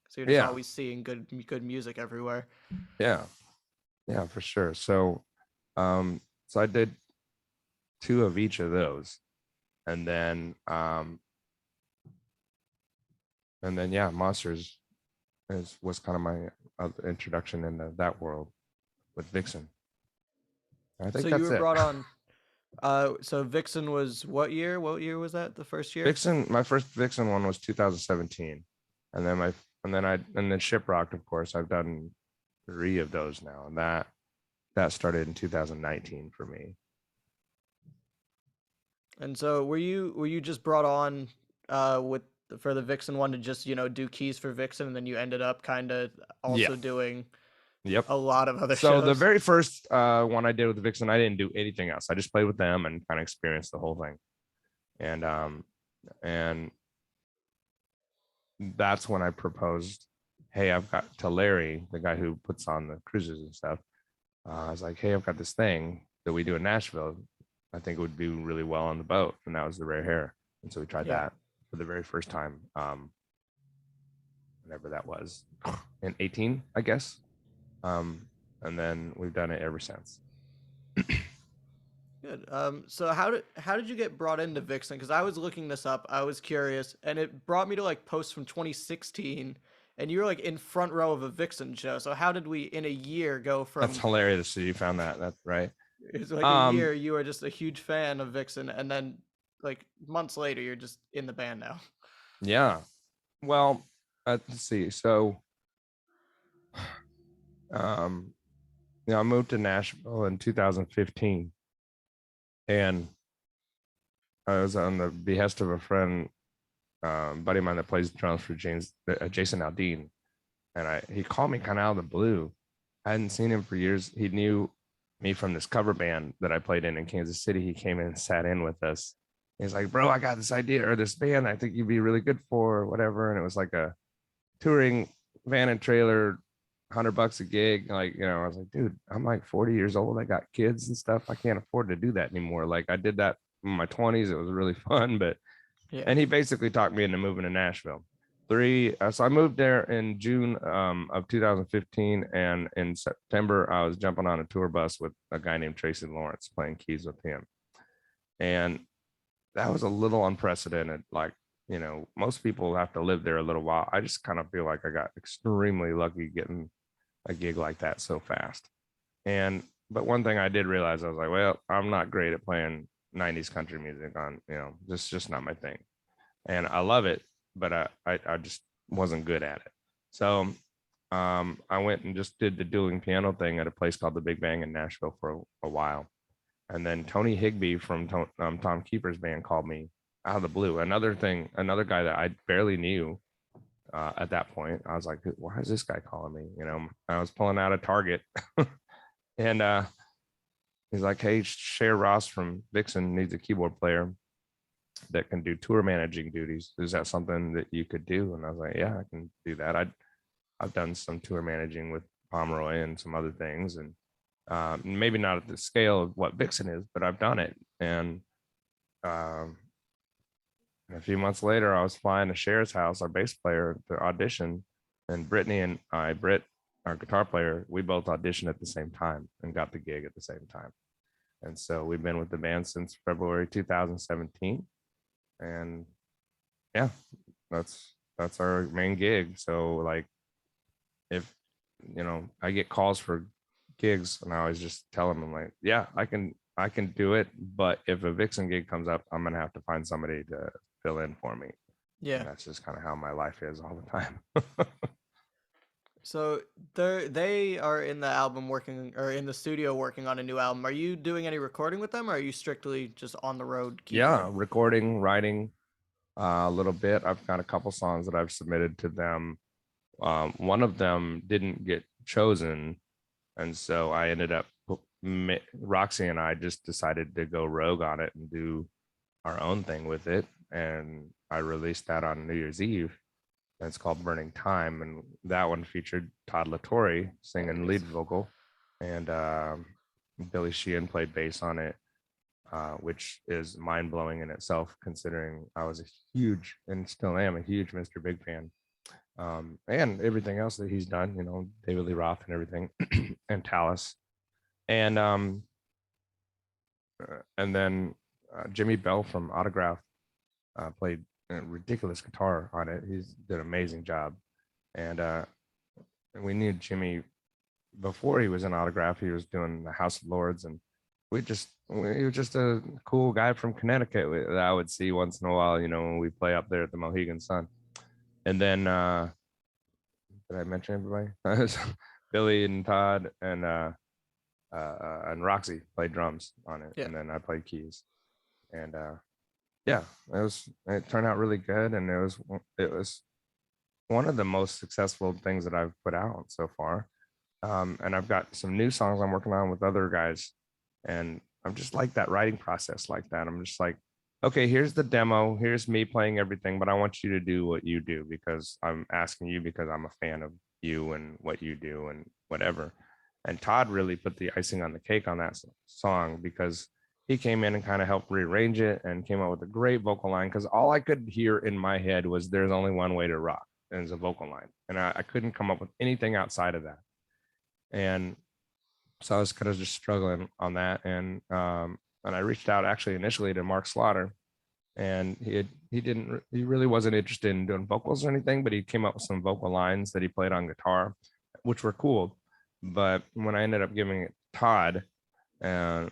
S1: So you're just
S2: yeah,
S1: always seeing good music everywhere.
S2: yeah, yeah, for sure. So I did 2 of each of those, and then yeah, Monsters was kind of my introduction into that world with Vixen. I
S1: So
S2: think
S1: you
S2: that's
S1: were
S2: it.
S1: brought on. So Vixen was what year? What year was that? The first year?
S2: Vixen, my first Vixen one was 2017, and then Shiprocked, of course. I've done 3 of those now, and that started in 2019 for me.
S1: And so were you just brought on with for the Vixen one to just do keys for Vixen, and then you ended up kind of
S2: Yeah.
S1: also doing
S2: Yep.
S1: a lot of other
S2: So the
S1: shows?
S2: very first one I did with the Vixen, I didn't do anything else. I just played with them and kind of experienced the whole thing. And that's when I proposed, hey, I've got to Larry, the guy who puts on the cruises and stuff. I was like, hey, I've got this thing that we do in Nashville. I think it would do really well on the boat. And that was the Rare Hare. And so we tried
S1: Yeah.
S2: that for the very first time, whenever that was, in 18, I guess. And then we've done it ever since.
S1: Good. So how did you get brought into Vixen? Because I was looking this up. I was curious, and it brought me to like posts from 2016, and you were like in front row of a Vixen show. So how did we in a year go
S2: That's
S1: from
S2: hilarious that you found that. That's right.
S1: it's like a
S2: Um,
S1: year you were just a huge fan of Vixen, and then like months later you're just in the band now.
S2: yeah. Well, let's see. So, um, I moved to Nashville in 2015, and I was on the behest of a friend, buddy of mine that plays drums for Jason Aldean, and he called me kind of out of the blue. I hadn't seen him for years. He knew me from this cover band that I played in Kansas City. He came in and sat in with us. He's like, bro, I got this idea or this band I think you'd be really good for, or whatever. And it was like a touring van and trailer, $100 a gig. Like, I was like, dude, I'm like 40 years old. I got kids and stuff. I can't afford to do that anymore. Like, I did that in my 20s. It was really fun, but
S1: Yeah.
S2: and he basically talked me into moving to Nashville. So I moved there in June of 2015, and in September I was jumping on a tour bus with a guy named Tracy Lawrence, playing keys with him, and that was a little unprecedented. Like, most people have to live there a little while. I just kind of feel like I got extremely lucky getting a gig like that so fast. And but one thing I did realize, I was like, well, I'm not great at playing 90s country music on, this is just not my thing. And I love it, but I just wasn't good at it. So I went and just did the dueling piano thing at a place called the Big Bang in Nashville for a while. And then Tony Higbee from Tom Keeper's band called me out of the blue. Another guy that I barely knew at that point. I was like, why is this guy calling me? I was pulling out a Target, and he's like, hey, Cher Ross from Vixen needs a keyboard player that can do tour managing duties. Is that something that you could do? And I was like, yeah, I can do that. I've done some tour managing with Pomeroy and some other things, and maybe not at the scale of what Vixen is, but I've done it. And um, a few months later, I was flying to Cher's house, our bass player, to audition, and Brittany and Britt, our guitar player, we both auditioned at the same time and got the gig at the same time. And so we've been with the band since February 2017, and yeah, that's our main gig. So like, if I get calls for gigs, and I always just tell them, I'm like, yeah, I can do it, but if a Vixen gig comes up, I'm gonna have to find somebody to fill in for me.
S1: Yeah.
S2: And that's just kind of how my life is all the time.
S1: So they are in the album working or in the studio working on a new album. Are you doing any recording with them, or are you strictly just on the road
S2: Yeah,
S1: keyboard?
S2: recording, writing, a little bit. I've got a couple songs that I've submitted to them. One of them didn't get chosen, and so I ended up, Roxy and I just decided to go rogue on it and do our own thing with it, and I released that on New Year's Eve. And it's called Burning Time, and that one featured Todd LaTorre singing lead vocal, and Billy Sheehan played bass on it, which is mind blowing in itself, considering I was a huge, and still am a huge, Mr. Big fan, and everything else that he's done. David Lee Roth and everything, and Tallis, and then Jimmy Bell from Autograph played a ridiculous guitar on it. He's did an amazing job, and we knew Jimmy before he was in Autograph. He was doing the House of Lords, and he was just a cool guy from Connecticut that I would see once in a while, when we play up there at the Mohegan Sun. And then did I mention everybody? Billy and Todd and Roxy played drums on it,
S1: Yeah.
S2: and then I played keys. And yeah, it turned out really good, and it was one of the most successful things that I've put out so far. And I've got some new songs I'm working on with other guys, and I'm just like that writing process like that. I'm just like, okay, here's the demo, here's me playing everything, but I want you to do what you do, because I'm asking you because I'm a fan of you and what you do and whatever. And Todd really put the icing on the cake on that song because he came in and kind of helped rearrange it and came up with a great vocal line. Because all I could hear in my head was "There's only one way to rock," and it's a vocal line, and I couldn't come up with anything outside of that. And so I was kind of just struggling on that, and I reached out actually initially to Mark Slaughter, and he really wasn't interested in doing vocals or anything, but he came up with some vocal lines that he played on guitar, which were cool. But when I ended up giving it Todd, uh,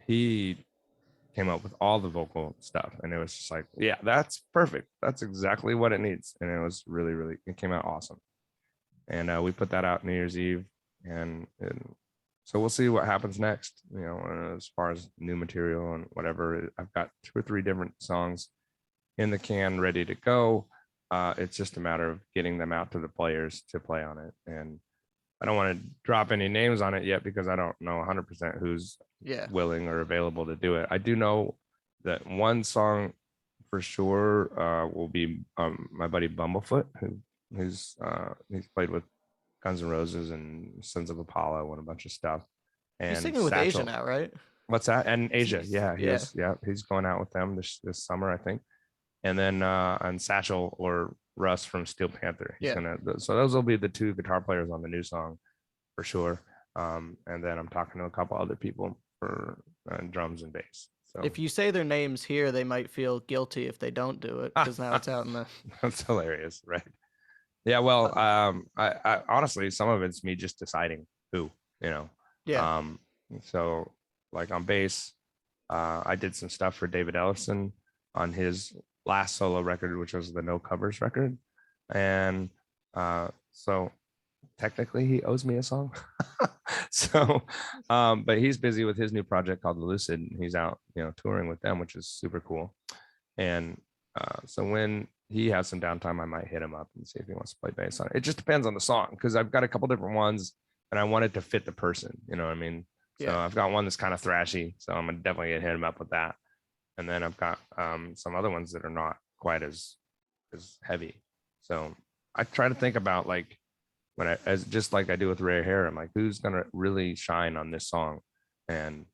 S2: he came up with all the vocal stuff, and it was just like, yeah, that's perfect. That's exactly what it needs, and it was really it came out awesome. And we put that out New Year's Eve, and so we'll see what happens next. As far as new material and whatever, I've got 2 or 3 different songs in the can ready to go. It's just a matter of getting them out to the players to play on it, and I don't want to drop any names on it yet because I don't know 100% who's
S1: Yeah.
S2: willing or available to do it. I do know that one song for sure will be my buddy Bumblefoot, he's played with Guns N' Roses and Sons of Apollo and a bunch of stuff.
S1: He's
S2: And
S1: singing with Asia
S2: Satchel,
S1: now, right?
S2: what's that? And Asia, yeah, he
S1: Yeah.
S2: is. Yeah, he's going out with them this summer, I think. And then on Satchel or Russ from Steel Panther, he's
S1: Yeah.
S2: gonna. So those will be the 2 guitar players on the new song for sure. And then I'm talking to a couple other people for drums and bass. So
S1: If you say their names here, they might feel guilty if they don't do it because now it's out in the.
S2: that's hilarious, right? Yeah, well,
S1: Uh,
S2: I honestly, some of it's me just deciding who, you know.
S1: yeah.
S2: Um, so like on bass, I did some stuff for David Ellison on his last solo record, which was the No Covers record, and so technically he owes me a song. So, but he's busy with his new project called The Lucid, and he's out, touring with them, which is super cool. And so when he has some downtime, I might hit him up and see if he wants to play bass on it. It just depends on the song because I've got a couple different ones and I want it to fit the person. You know what I mean? So
S1: Yeah.
S2: I've got one that's kind of thrashy, so I'm gonna definitely hit him up with that. And then I've got some other ones that are not quite as heavy. So I try to think about like when I as just like I do with Hare, I'm like, who's gonna really shine on this song and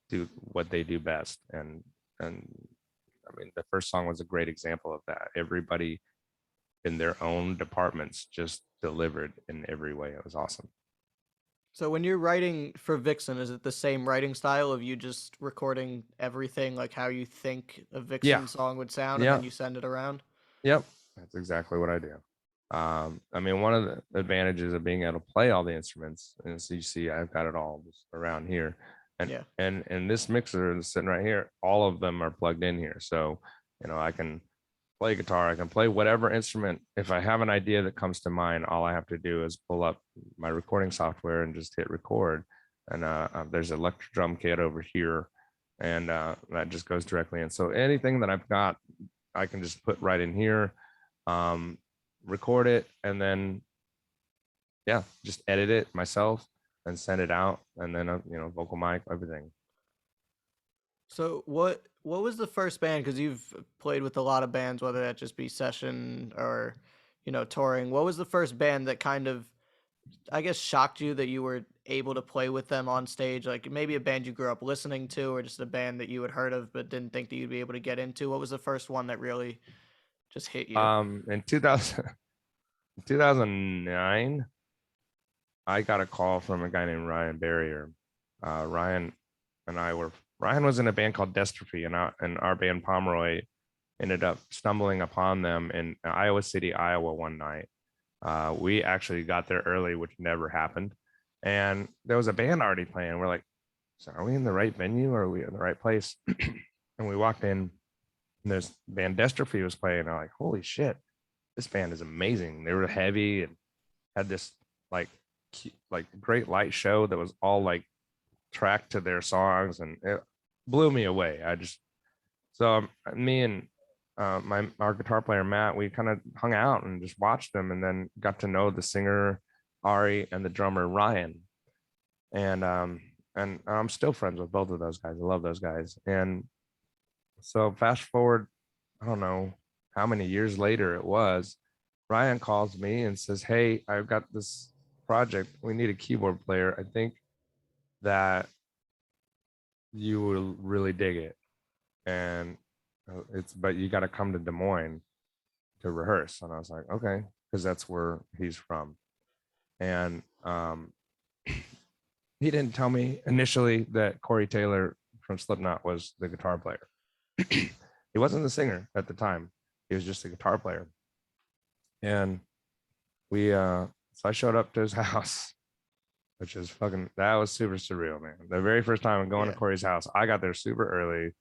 S2: do what they do best. And I mean, the first song was a great example of that. Everybody in their own departments just delivered in every way. It was awesome.
S1: So when you're writing for Vixen, is it the same writing style of you just recording everything like how you think a
S2: Yeah.
S1: Vixen song would sound and
S2: Yeah.
S1: then you send it around?
S2: Yep. That's exactly what I do. I mean, one of the advantages of being able to play all the instruments is you see I've got it all just around here. And
S1: Yeah.
S2: and this mixer is sitting right here. All of them are plugged in here. So, I can play guitar. I can play whatever instrument. If I have an idea that comes to mind, all I have to do is pull up my recording software and just hit record. And there's an electric drum kit over here, and that just goes directly in. So anything that I've got, I can just put right in here, um, record it, and then yeah, just edit it myself and send it out, and then vocal mic, everything.
S1: So what was the first band? Because you've played with a lot of bands, whether that just be session or touring. What was the first band that kind of, I guess, shocked you that you were able to play with them on stage? Like maybe a band you grew up listening to, or just a band that you had heard of but didn't think that you'd be able to get into. What was the first one that really just hit you?
S2: In 2000, 2009, I got a call from a guy named Ryan Barrier. Ryan and I were Ryan was in a band called Dystrophy, and our band Pomeroy ended up stumbling upon them in Iowa City, Iowa one night. We actually got there early, which never happened. And there was a band already playing. We're like, so are we in the right venue or are we in the right place? And we walked in, and there's band Dystrophy was playing. And I'm like, holy shit, this band is amazing. They were heavy and had this like great light show that was all like tracked to their songs, and it blew me away. Me and our guitar player Matt, we kind of hung out and just watched them, and then got to know the singer Ari and the drummer Ryan, and I'm still friends with both of those guys. I love those guys. And so fast forward, I don't know how many years later it was, Ryan calls me and says, hey, I've got this project, we need a keyboard player. I think that you will really dig it. And but you got to come to Des Moines to rehearse. And I was like, okay, because that's where he's from. And he didn't tell me initially that Corey Taylor from Slipknot was the guitar player. He wasn't the singer at the time. He was just a guitar player. And so I showed up to his house, which is that was super surreal, man. The very first time I'm going to Corey's house, I got there super early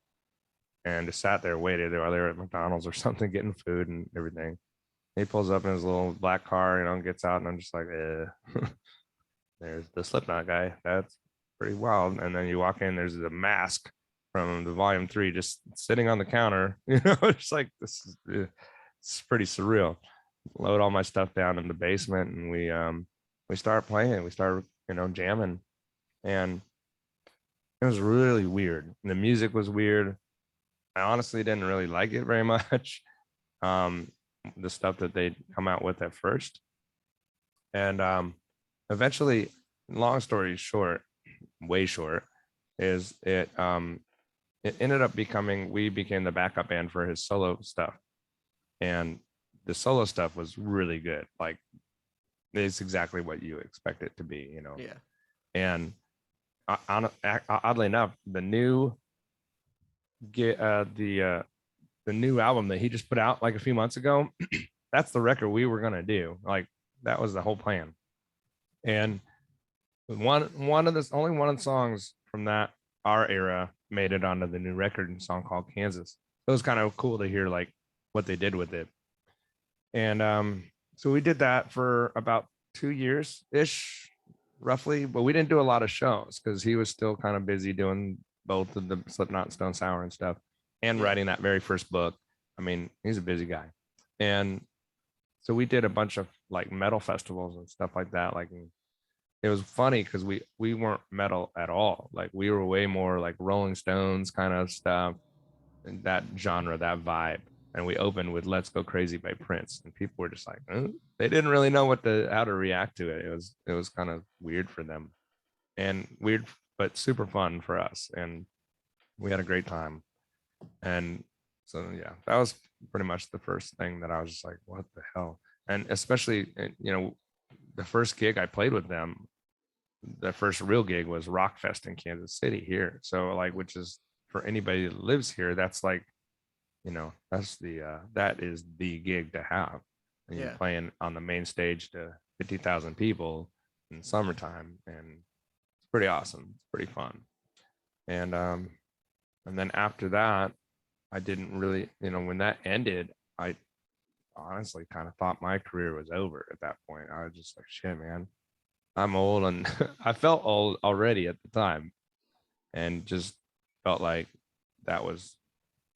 S2: and just sat there, waited while they were at McDonald's or something, getting food and everything. He pulls up in his little black car, gets out, and I'm just like, there's the Slipknot guy. That's pretty wild. And then you walk in, there's the mask from the Volume 3 just sitting on the counter. It's like, it's pretty surreal. Load all my stuff down in the basement, and we start playing. We start, jamming, and it was really weird. The music was weird. I honestly didn't really like it very much. The stuff that they come out with at first, and eventually, long story short, way short, is it ended up we became the backup band for his solo stuff, and the solo stuff was really good. Like, it's exactly what you expect it to be,
S1: Yeah.
S2: And oddly enough, the new the new album that he just put out like a few months ago, that's the record we were gonna do. Like, that was the whole plan. And only one of the songs from our era made it onto the new record, a song called Kansas. It was kind of cool to hear like what they did with it. And so we did that for about 2 years ish, roughly, but we didn't do a lot of shows because he was still kind of busy doing both of the Slipknot and Stone Sour and stuff, and writing that very first book. I mean, he's a busy guy. And so we did a bunch of like metal festivals and stuff like that. Like, it was funny because we weren't metal at all. Like, we were way more like Rolling Stones kind of stuff, and that genre, that vibe. And we opened with Let's Go Crazy by Prince, and people were just like, they didn't really know how to react to it. It was kind of weird for them, and weird but super fun for us, and we had a great time. And so yeah, that was pretty much the first thing that I was just like, what the hell? And especially, the first gig I played with them, the first real gig was Rockfest in Kansas City here. So like, which is, for anybody that lives here, that's like, that is the gig to have. And you're playing on the main stage to 50,000 people in summertime, and it's pretty awesome. It's pretty fun. And then after that, I didn't really, when that ended, I honestly kind of thought my career was over at that point. I was just like, shit, man, I'm old. And I felt old already at the time, and just felt like that was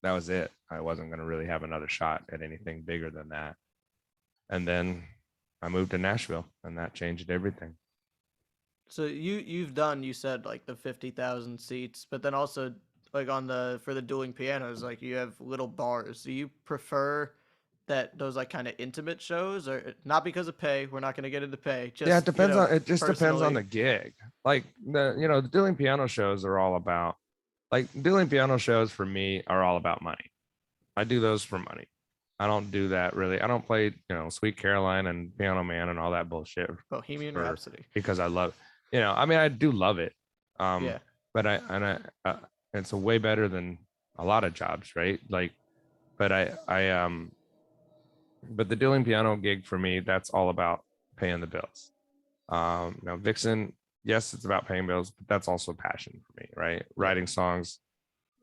S2: it. I wasn't going to really have another shot at anything bigger than that. And then I moved to Nashville, and that changed everything.
S1: So you said like the 50,000 seats, but then also like for the dueling pianos, like you have little bars. Do you prefer those like kind of intimate shows, or not because of pay? We're not going to get into pay. Just,
S2: yeah, it depends depends on the
S1: personally.
S2: gig. Like, the dueling piano shows are all about, like, dueling piano shows for me are all about money. I do those for money. I don't do that really. I don't play, Sweet Caroline and Piano Man and all that bullshit
S1: Bohemian Rhapsody.
S2: because I love, I mean, I do love it.
S1: Yeah.
S2: But it's a way better than a lot of jobs, right? Like, but but the dueling piano gig for me, that's all about paying the bills. Now Vixen, yes, it's about paying bills, but that's also passion for me, right? Writing songs,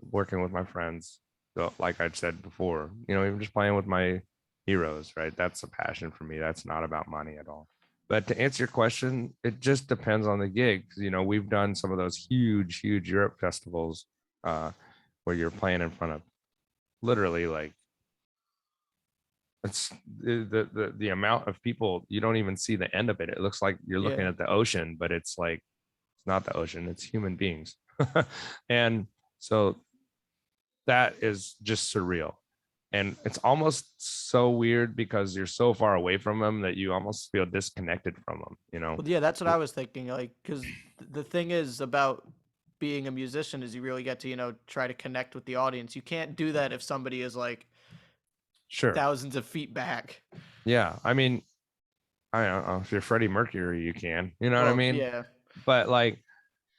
S2: working with my friends. So, like I said before, even just playing with my heroes, right? That's a passion for me. That's not about money at all. But to answer your question, it just depends on the gig. We've done some of those huge, huge Europe festivals where you're playing in front of literally, like, it's the amount of people, you don't even see the end of it. It looks like you're looking at the ocean, but it's like, it's not the ocean, it's human beings. And so that is just surreal. and it's almost so weird because you're so far away from them that you almost feel disconnected from them, you know.
S1: Well, yeah, that's what I was thinking. Like, because the thing is about being a musician is you really get to, try to connect with the audience. You can't do that if somebody is like
S2: Sure.
S1: thousands of feet back.
S2: Yeah, I mean, I don't know, if you're Freddie Mercury, you can, you know what I
S1: Well,
S2: mean?
S1: yeah,
S2: But like,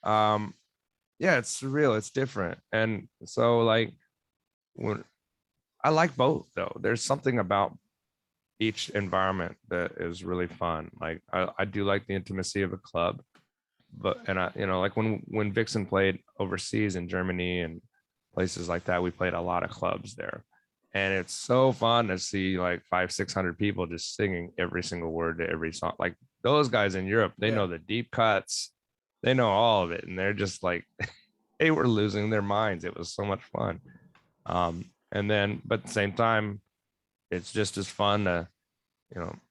S2: um yeah, it's surreal, it's different. And so like, when I like both though, there's something about each environment that is really fun. Like I do like the intimacy of a club, but and I, like when Vixen played overseas in Germany and places like that, we played a lot of clubs there. And it's so fun to see like 500-600 people just singing every single word to every song. Like those guys in Europe, they
S1: yeah.
S2: know the deep cuts, they know all of it, and they're just like they were losing their minds. It was so much fun. And then, but at the same time, it's just as fun to,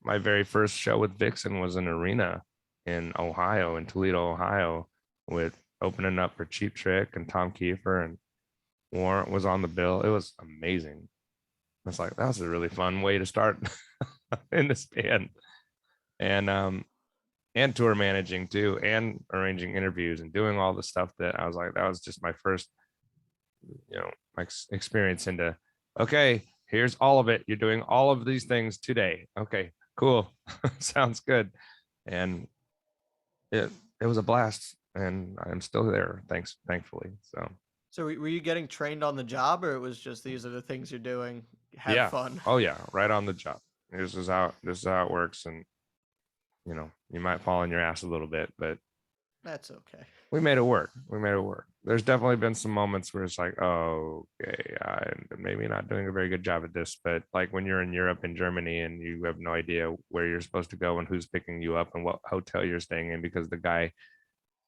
S2: my very first show with Vixen was an arena in Ohio, in Toledo, Ohio, with opening up for Cheap Trick and Tom Kiefer, and Warrant was on the bill. It was amazing. It's like that was a really fun way to start in this band. And tour managing too, and arranging interviews and doing all the stuff that I was like, that was just my first, my experience into, okay, here's all of it. You're doing all of these things today. Okay, cool. Sounds good. And it it was a blast, and I'm still there, thankfully. So
S1: So were you getting trained on the job, or it was just these are the things you're doing? Have
S2: yeah.
S1: fun.
S2: Oh yeah, right on the job. This is how it works. And you might fall on your ass a little bit, but
S1: That's okay.
S2: we made it work. We made it work. There's definitely been some moments where it's like, oh, okay, I'm maybe not doing a very good job at this. But like when you're in Europe and Germany and you have no idea where you're supposed to go and who's picking you up and what hotel you're staying in, because the guy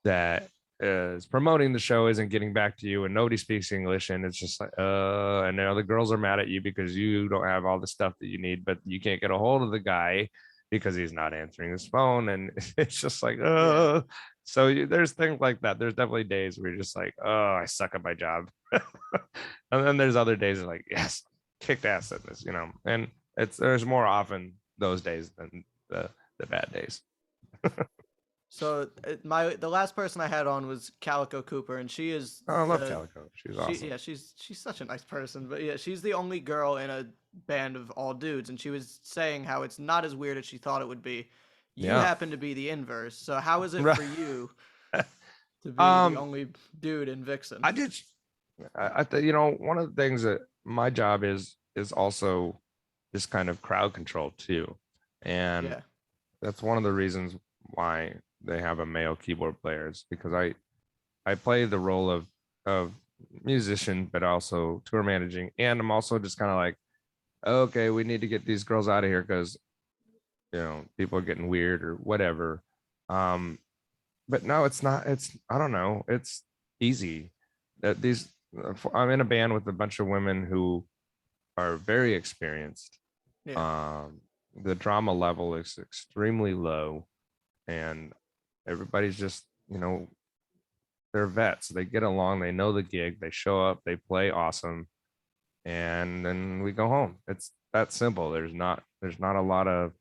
S2: that is promoting the show isn't getting back to you and nobody speaks English, and it's just like, and now the girls are mad at you because you don't have all the stuff that you need, but you can't get a hold of the guy because he's not answering his phone. And it's just like,
S1: Yeah.
S2: so there's things like that. There's definitely days where you're just like, oh, I suck at my job. And then there's other days like, yes, kicked ass at this, and there's more often those days than the bad days.
S1: So the last person I had on was Calico Cooper, and she is
S2: Oh, I love
S1: the
S2: Calico. She's
S1: she
S2: awesome.
S1: yeah she's such a nice person, but yeah, she's the only girl in a band of all dudes, and she was saying how it's not as weird as she thought it would be. You
S2: Yeah.
S1: happen to be the inverse, so how is it
S2: Right.
S1: for you to be the
S2: um,
S1: only dude in Vixen?
S2: I did. One of the things that my job is also this kind of crowd control too, and
S1: Yeah,
S2: that's one of the reasons why they have a male keyboard player, is because I play the role of musician, but also tour managing, and I'm also just kind of like, okay, we need to get these girls out of here because people are getting weird or whatever. Um, but no, it's not. It's, I don't know. It's easy. That these I'm in a band with a bunch of women who are very experienced.
S1: yeah,
S2: Um, the drama level is extremely low, and everybody's just, they're vets. They get along. They know the gig. They show up. They play awesome, and then we go home. It's that simple. There's not a lot of.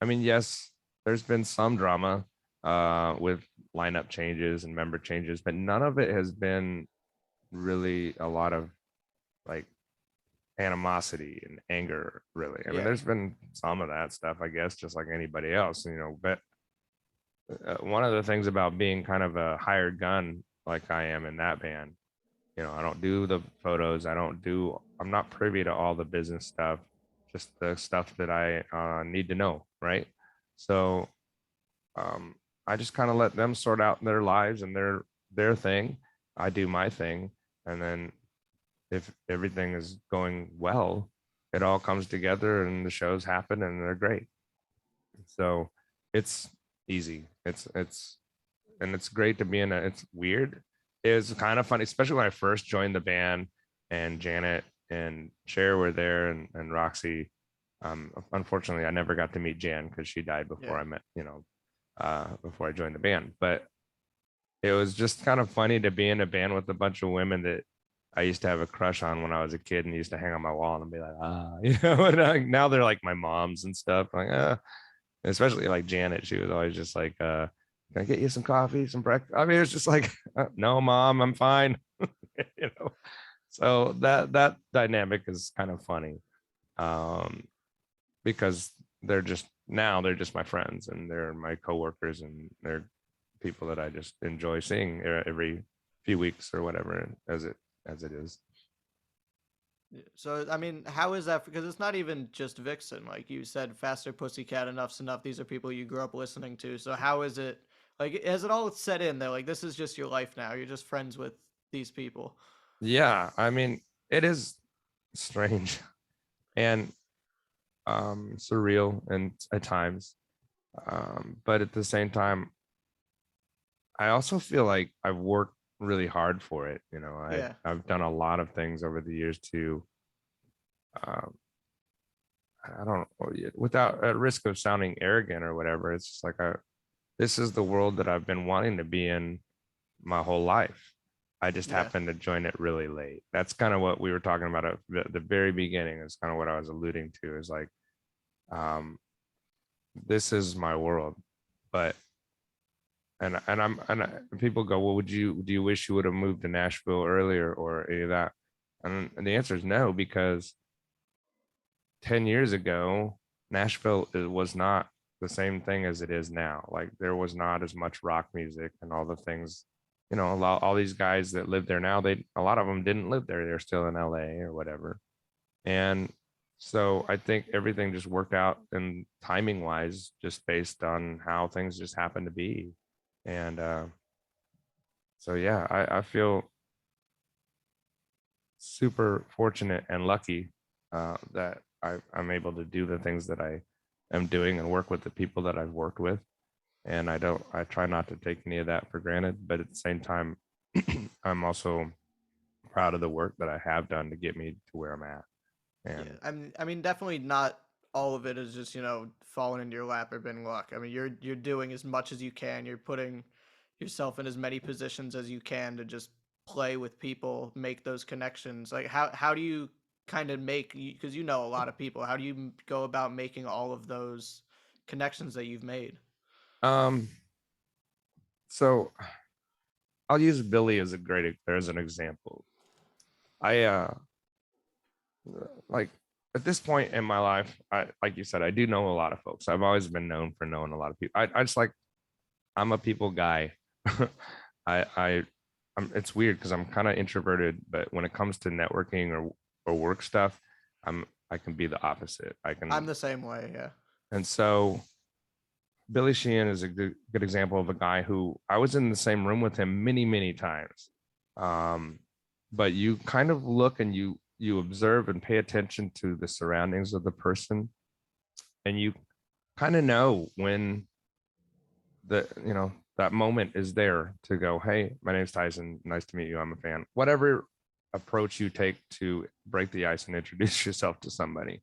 S2: I mean, yes, there's been some drama with lineup changes and member changes, but none of it has been really a lot of like animosity and anger, really. I mean,
S1: yeah.
S2: there's been some of that stuff, I guess, just like anybody else, but one of the things about being kind of a hired gun like I am in that band, I don't do the photos. I'm not privy to all the business stuff, just the stuff that I need to know, right? So um, I just kind of let them sort out their lives and their thing. I do my thing, and then if everything is going well, it all comes together and the shows happen and they're great. So it's easy. It's great to be in a. It's weird. It's kind of funny, especially when I first joined the band and Janet and Cher were there, and Roxy. Unfortunately, I never got to meet Jan because she died before
S1: Yeah.
S2: I met, before I joined the band. But it was just kind of funny to be in a band with a bunch of women that I used to have a crush on when I was a kid and used to hang on my wall and be like, you know, and now they're like my moms and stuff. Like, especially like Janet, she was always just like, can I get you some coffee, some breakfast? I mean, it's just like, no, mom, I'm fine. You know, so that dynamic is kind of funny, um, because they're just my friends and they're my coworkers and they're people that I just enjoy seeing every few weeks or whatever as it is.
S1: Yeah. So I mean, how is that? Because it's not even just Vixen, like you said, Faster Pussycat, Enough's Enough. These are people you grew up listening to. So how is it? Like, has it all set in there? Like, this is just your life now. You're just friends with these people.
S2: Yeah, I mean, it is strange and surreal and at times, but at the same time, I also feel like I've worked really hard for it. You know,
S1: Yeah.
S2: I've done a lot of things over the years to, um, I don't know, without at risk of sounding arrogant or whatever. It's just like this is the world that I've been wanting to be in my whole life. I just
S1: Yeah.
S2: happened to join it really late. That's kind of what we were talking about at the very beginning. Is kind of what I was alluding to. Is like, um, this is my world, but people go, well, do you wish you would have moved to Nashville earlier or any of that? And the answer is no, because 10 years ago, Nashville was not the same thing as it is now. Like there was not as much rock music and all the things, you know, all these guys that live there now, a lot of them didn't live there. They're still in LA or whatever. And so I think everything just worked out and timing wise, just based on how things just happened to be. And so, yeah, I feel super fortunate and lucky that I'm able to do the things that I am doing and work with the people that I've worked with. And I try not to take any of that for granted. But at the same time, I'm also proud of the work that I have done to get me to where I'm at.
S1: Yeah.
S2: And
S1: I mean, definitely not all of it is just falling into your lap or been luck. I mean, you're doing as much as you can. You're putting yourself in as many positions as you can to just play with people, make those connections. Like, how do you kind of make, because you know a lot of people, how do you go about making all of those connections that you've made?
S2: um, so I'll use Billy as an example. I like at this point in my life, I like you said, I do know a lot of folks. I've always been known for knowing a lot of people. I just like I'm a people guy. I it's weird because I'm kind of introverted, but when it comes to networking or work stuff, I can be the opposite. I
S1: I'm
S2: can
S1: the same way. Yeah.
S2: and so Billy Sheehan is a good example of a guy who I was in the same room with him many times. Um, but you kind of look and you observe and pay attention to the surroundings of the person, and you kind of know when that moment is there to go, hey, my name's Tyson, nice to meet you, I'm a fan. Whatever approach you take to break the ice and introduce yourself to somebody,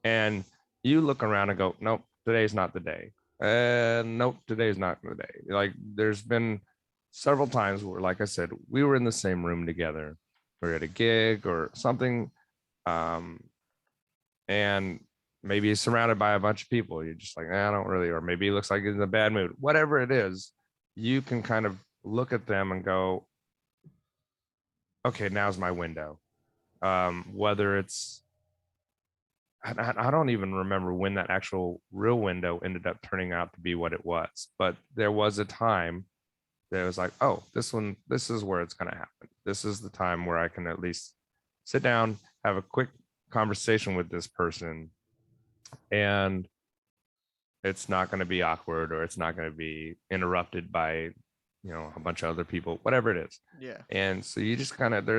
S2: and you look around and go, nope, today's not the day. Nope, today's not the day. Like there's been several times where, like I said, we were in the same room together, we are at a gig or something, um, and maybe he's surrounded by a bunch of people. You're just like, I don't really, or maybe he looks like he's in a bad mood. Whatever it is, you can kind of look at them and go, okay, now's my window. Whether it's I don't even remember when that actual real window ended up turning out to be what it was, but there was a time that it was like, oh, this is where it's going to happen. This is the time where I can at least sit down, have a quick conversation with this person, and it's not going to be awkward or it's not going to be interrupted by, a bunch of other people, whatever it is.
S1: Yeah.
S2: And so you just kind of,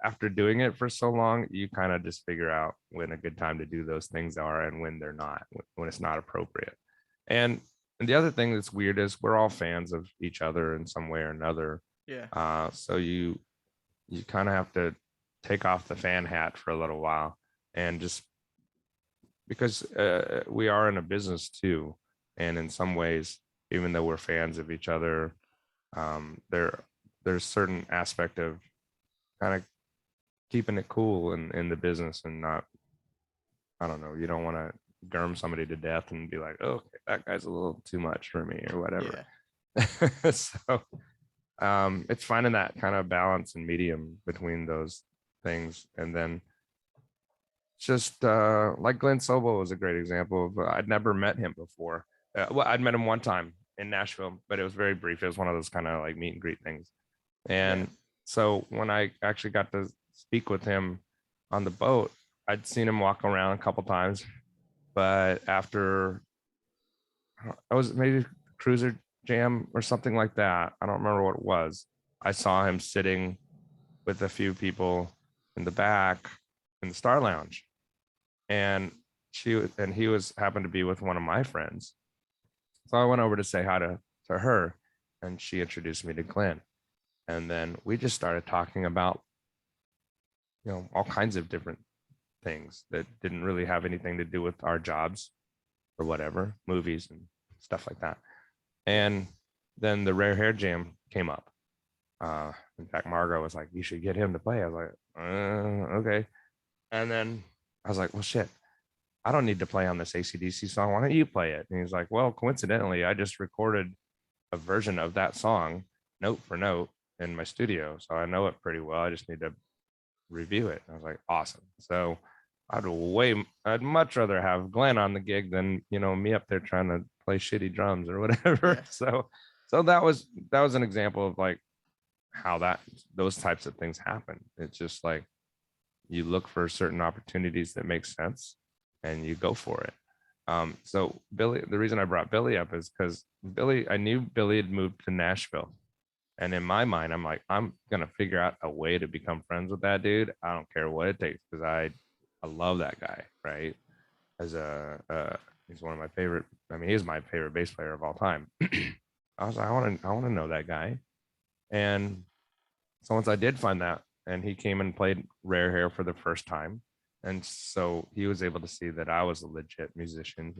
S2: after doing it for so long, you kind of just figure out when a good time to do those things are and when they're not, when it's not appropriate. And and the other thing that's weird is we're all fans of each other in some way or another.
S1: Yeah.
S2: So you kind of have to take off the fan hat for a little while and just because we are in a business too, and in some ways, even though we're fans of each other, there's certain aspect of kind of keeping it cool in the business and not, I don't know, you don't want to germ somebody to death and be like, oh, okay, that guy's a little too much for me or whatever.
S1: Yeah.
S2: So it's finding that kind of balance and medium between those things. And then just like Glenn Sobel was a great example of, I'd never met him before. Well, I'd met him one time in Nashville, but it was very brief. It was one of those kind of like meet and greet things.
S1: Yeah.
S2: And so when I actually got to speak with him on the boat, I'd seen him walk around a couple times, but after I was maybe Cruiser Jam or something like that, I don't remember what it was. I saw him sitting with a few people in the back in the Star Lounge, and he was happened to be with one of my friends. So I went over to say hi to her, and she introduced me to Glenn. And then we just started talking about, all kinds of different things that didn't really have anything to do with our jobs or whatever, movies and stuff like that.
S1: Yeah.
S2: And then the Rare Hair Jam came up. In fact, Margot was like, you should get him to play. I was like, okay. And then I was like, well, shit, I don't need to play on this AC/DC song. Why don't you play it? And he's like, well, coincidentally, I just recorded a version of that song note for note in my studio. So I know it pretty well. I just need to review it. And I was like, awesome. So I'd much rather have Glenn on the gig than, me up there trying to play shitty drums or whatever.
S1: Yeah.
S2: So that was an example of like how those types of things happen. It's just like you look for certain opportunities that make sense and you go for it. So Billy, the reason I brought Billy up is because I knew Billy had moved to Nashville. And in my mind, I'm like, I'm going to figure out a way to become friends with that dude. I don't care what it takes because I love that guy, right? He's one of my favorite. I mean, he's my favorite bass player of all time. I was like, I want to know that guy. And so once I did find that, and he came and played Rare Hair for the first time, and so he was able to see that I was a legit musician,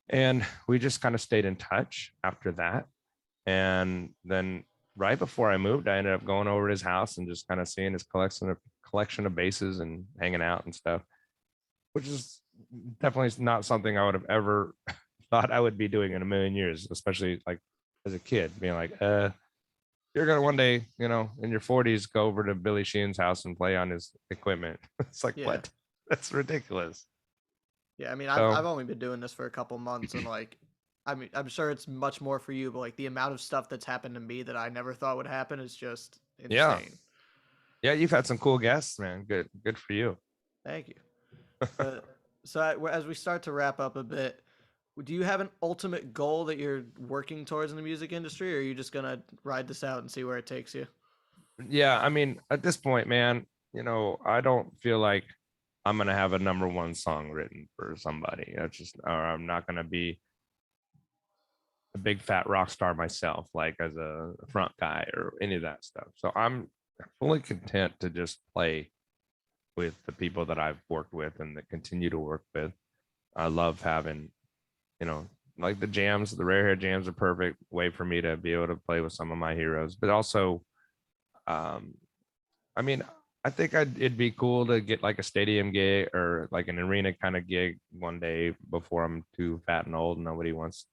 S2: and we just kind of stayed in touch after that. And then right before I moved, I ended up going over to his house and just kind of seeing his collection of basses and hanging out and stuff, which is definitely not something I would have ever thought I would be doing in a million years, especially like as a kid, being like, you're gonna one day, in your 40s, go over to Billy Sheehan's house and play on his equipment. It's like,
S1: Yeah.
S2: what? That's ridiculous.
S1: Yeah. I mean,
S2: So
S1: I've only been doing this for a couple months, and like, I mean, I'm sure it's much more for you, but like the amount of stuff that's happened to me that I never thought would happen is just
S2: yeah,
S1: insane.
S2: yeah, you've had some cool guests, man. Good for you.
S1: Thank you. But so as we start to wrap up a bit, do you have an ultimate goal that you're working towards in the music industry, or are you just gonna ride this out and see where it takes you?
S2: Yeah, I mean, at this point, man, I don't feel like I'm gonna have a number one song written for somebody. That's just, or I'm not gonna be a big fat rock star myself, like as a front guy or any of that stuff. So I'm fully content to just play with the people that I've worked with and that continue to work with. I love having, you know, like the jams, the Rare Hair jams are perfect way for me to be able to play with some of my heroes, but also, um, I mean, I think it'd be cool to get like a stadium gig or like an arena kind of gig one day before I'm too fat and old. Nobody wants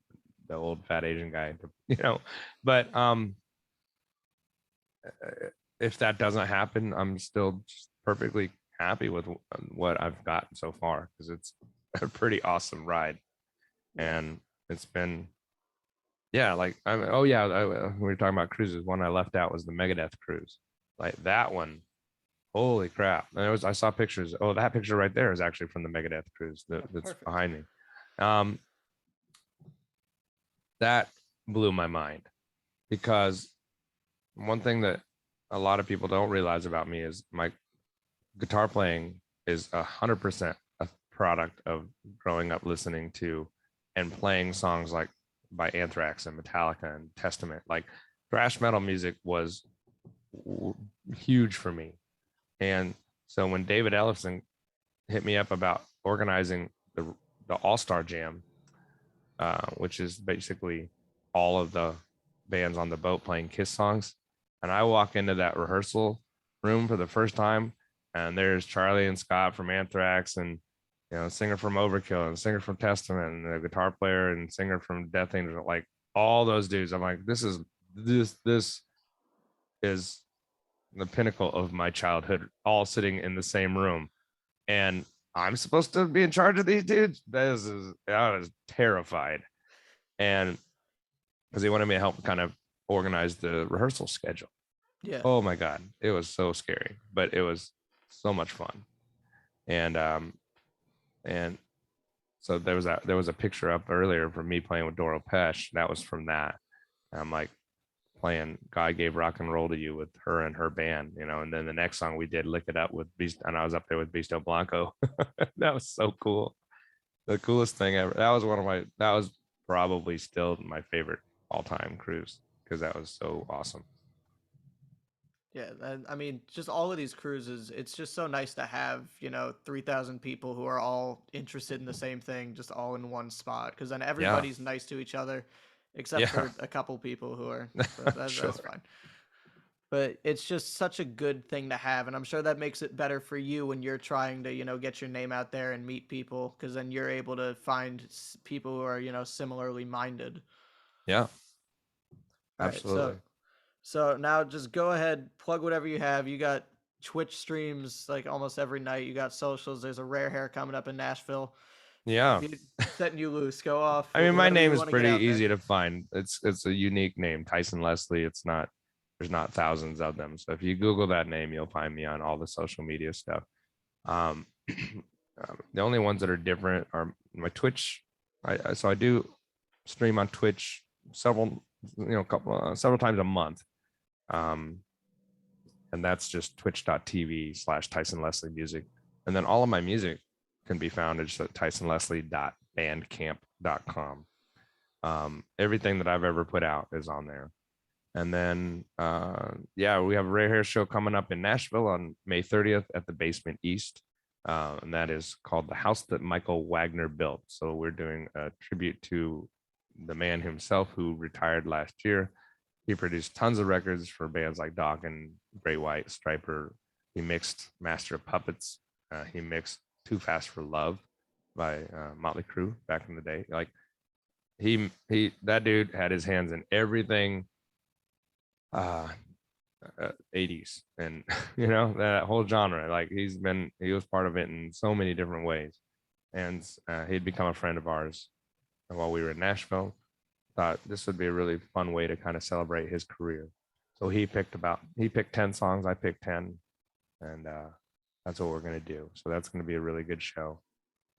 S2: the old fat Asian guy to, but if that doesn't happen, I'm still just perfectly happy with what I've gotten so far because it's a pretty awesome ride.
S1: Yeah.
S2: And it's been, yeah, like, oh yeah, we were talking about cruises. One I left out was the Megadeth cruise. Like that one, holy crap. And I saw pictures. Oh, that picture right there is actually from the Megadeth cruise
S1: Oh,
S2: that's
S1: perfect.
S2: behind me. Um, that blew my mind because one thing that a lot of people don't realize about me is my guitar playing is 100% a product of growing up listening to and playing songs like by Anthrax and Metallica and Testament. Like thrash metal music was huge for me. And so when David Ellison hit me up about organizing the All-Star Jam, which is basically all of the bands on the boat playing Kiss songs, and I walk into that rehearsal room for the first time, and there's Charlie and Scott from Anthrax, and singer from Overkill, and singer from Testament, and the guitar player and singer from Death Angel, like all those dudes. I'm like, this is the pinnacle of my childhood, all sitting in the same room, and I'm supposed to be in charge of these dudes. I was terrified, and because he wanted me to help kind of organize the rehearsal schedule.
S1: Yeah.
S2: Oh my god, it was so scary, but it was so much fun. And so there was a picture up earlier for me playing with Doro Pesh. That was from that. And I'm like playing God Gave Rock and Roll to You with her and her band, and then the next song we did Lick It Up with Beast, and I was up there with Beasto Blanco. That was so cool. The coolest thing ever. That was probably still my favorite all-time cruise, because that was so awesome.
S1: Yeah, and I mean, just all of these cruises, it's just so nice to have, 3,000 people who are all interested in the same thing, just all in one spot. Because then
S2: Yeah.
S1: everybody's nice to each other, except
S2: Yeah.
S1: for a couple people who are, but that's
S2: Sure.
S1: fine. But it's just such a good thing to have, and I'm sure that makes it better for you when you're trying to, get your name out there and meet people, because then you're able to find people who are, similarly minded.
S2: Yeah,
S1: All right, so
S2: absolutely.
S1: now just go ahead, plug whatever you have. You got Twitch streams like almost every night. You got socials. There's a Rare Hair coming up in Nashville.
S2: Yeah.
S1: Setting you loose. Go off.
S2: I mean, my
S1: Whatever
S2: name
S1: you
S2: is
S1: want to get
S2: pretty
S1: out there.
S2: easy to find. It's a unique name, Tyson Leslie. There's not thousands of them. So if you Google that name, you'll find me on all the social media stuff. Um, the only ones that are different are my Twitch. So I do stream on Twitch several times a month. Um, and that's just twitch.tv/Tyson Leslie Music. And then all of my music can be found at tysonleslie.bandcamp.com. Everything that I've ever put out is on there. And then, yeah, we have a Rare Hair show coming up in Nashville on May 30th at the Basement East. And that is called The House That Michael Wagner Built. So we're doing a tribute to the man himself who retired last year. He produced tons of records for bands like Doc and Great White, Striper. He mixed Master of Puppets. He mixed Too Fast for Love by Motley Crue back in the day. Like that dude had his hands in everything 80s, and that whole genre. Like he was part of it in so many different ways, and he'd become a friend of ours while we were in Nashville. Thought this would be a really fun way to kind of celebrate his career. So he picked 10 songs, I picked 10, and that's what we're going to do. So that's going to be a really good show.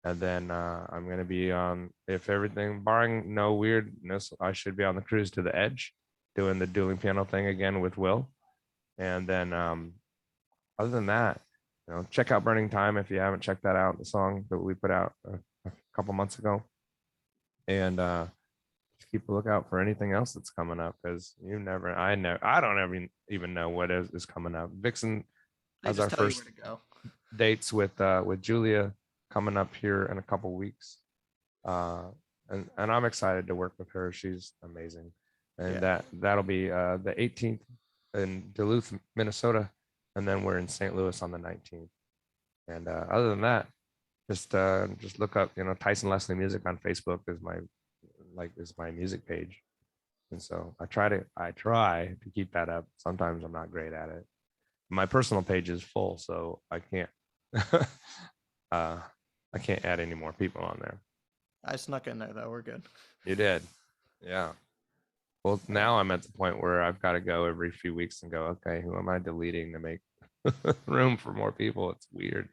S2: And then I'm going to be on, if everything barring no weirdness, I should be on the Cruise to the Edge doing the dueling piano thing again with Will. And then other than that, check out Burning Time if you haven't checked that out, the song that we put out a couple months ago. And just keep a lookout for anything else that's coming up, because I don't ever even know what is coming up. Vixen
S1: They
S2: has
S1: just
S2: our
S1: tell you
S2: first
S1: where to go.
S2: dates with Julia coming up here in a couple weeks. And I'm excited to work with her. She's amazing. And
S1: Yeah.
S2: that'll be the 18th in Duluth, Minnesota, and then we're in St. Louis on the 19th. And other than that, just look up, Tyson Leslie Music on Facebook is my music page. And so I try to keep that up. Sometimes I'm not great at it. My personal page is full, so I can't I can't add any more people on there.
S1: I snuck in there though. We're good.
S2: You did. Yeah. Well,
S1: All right.
S2: now I'm at the point where I've got to go every few weeks and go, okay, who am I deleting to make room for more people? It's weird.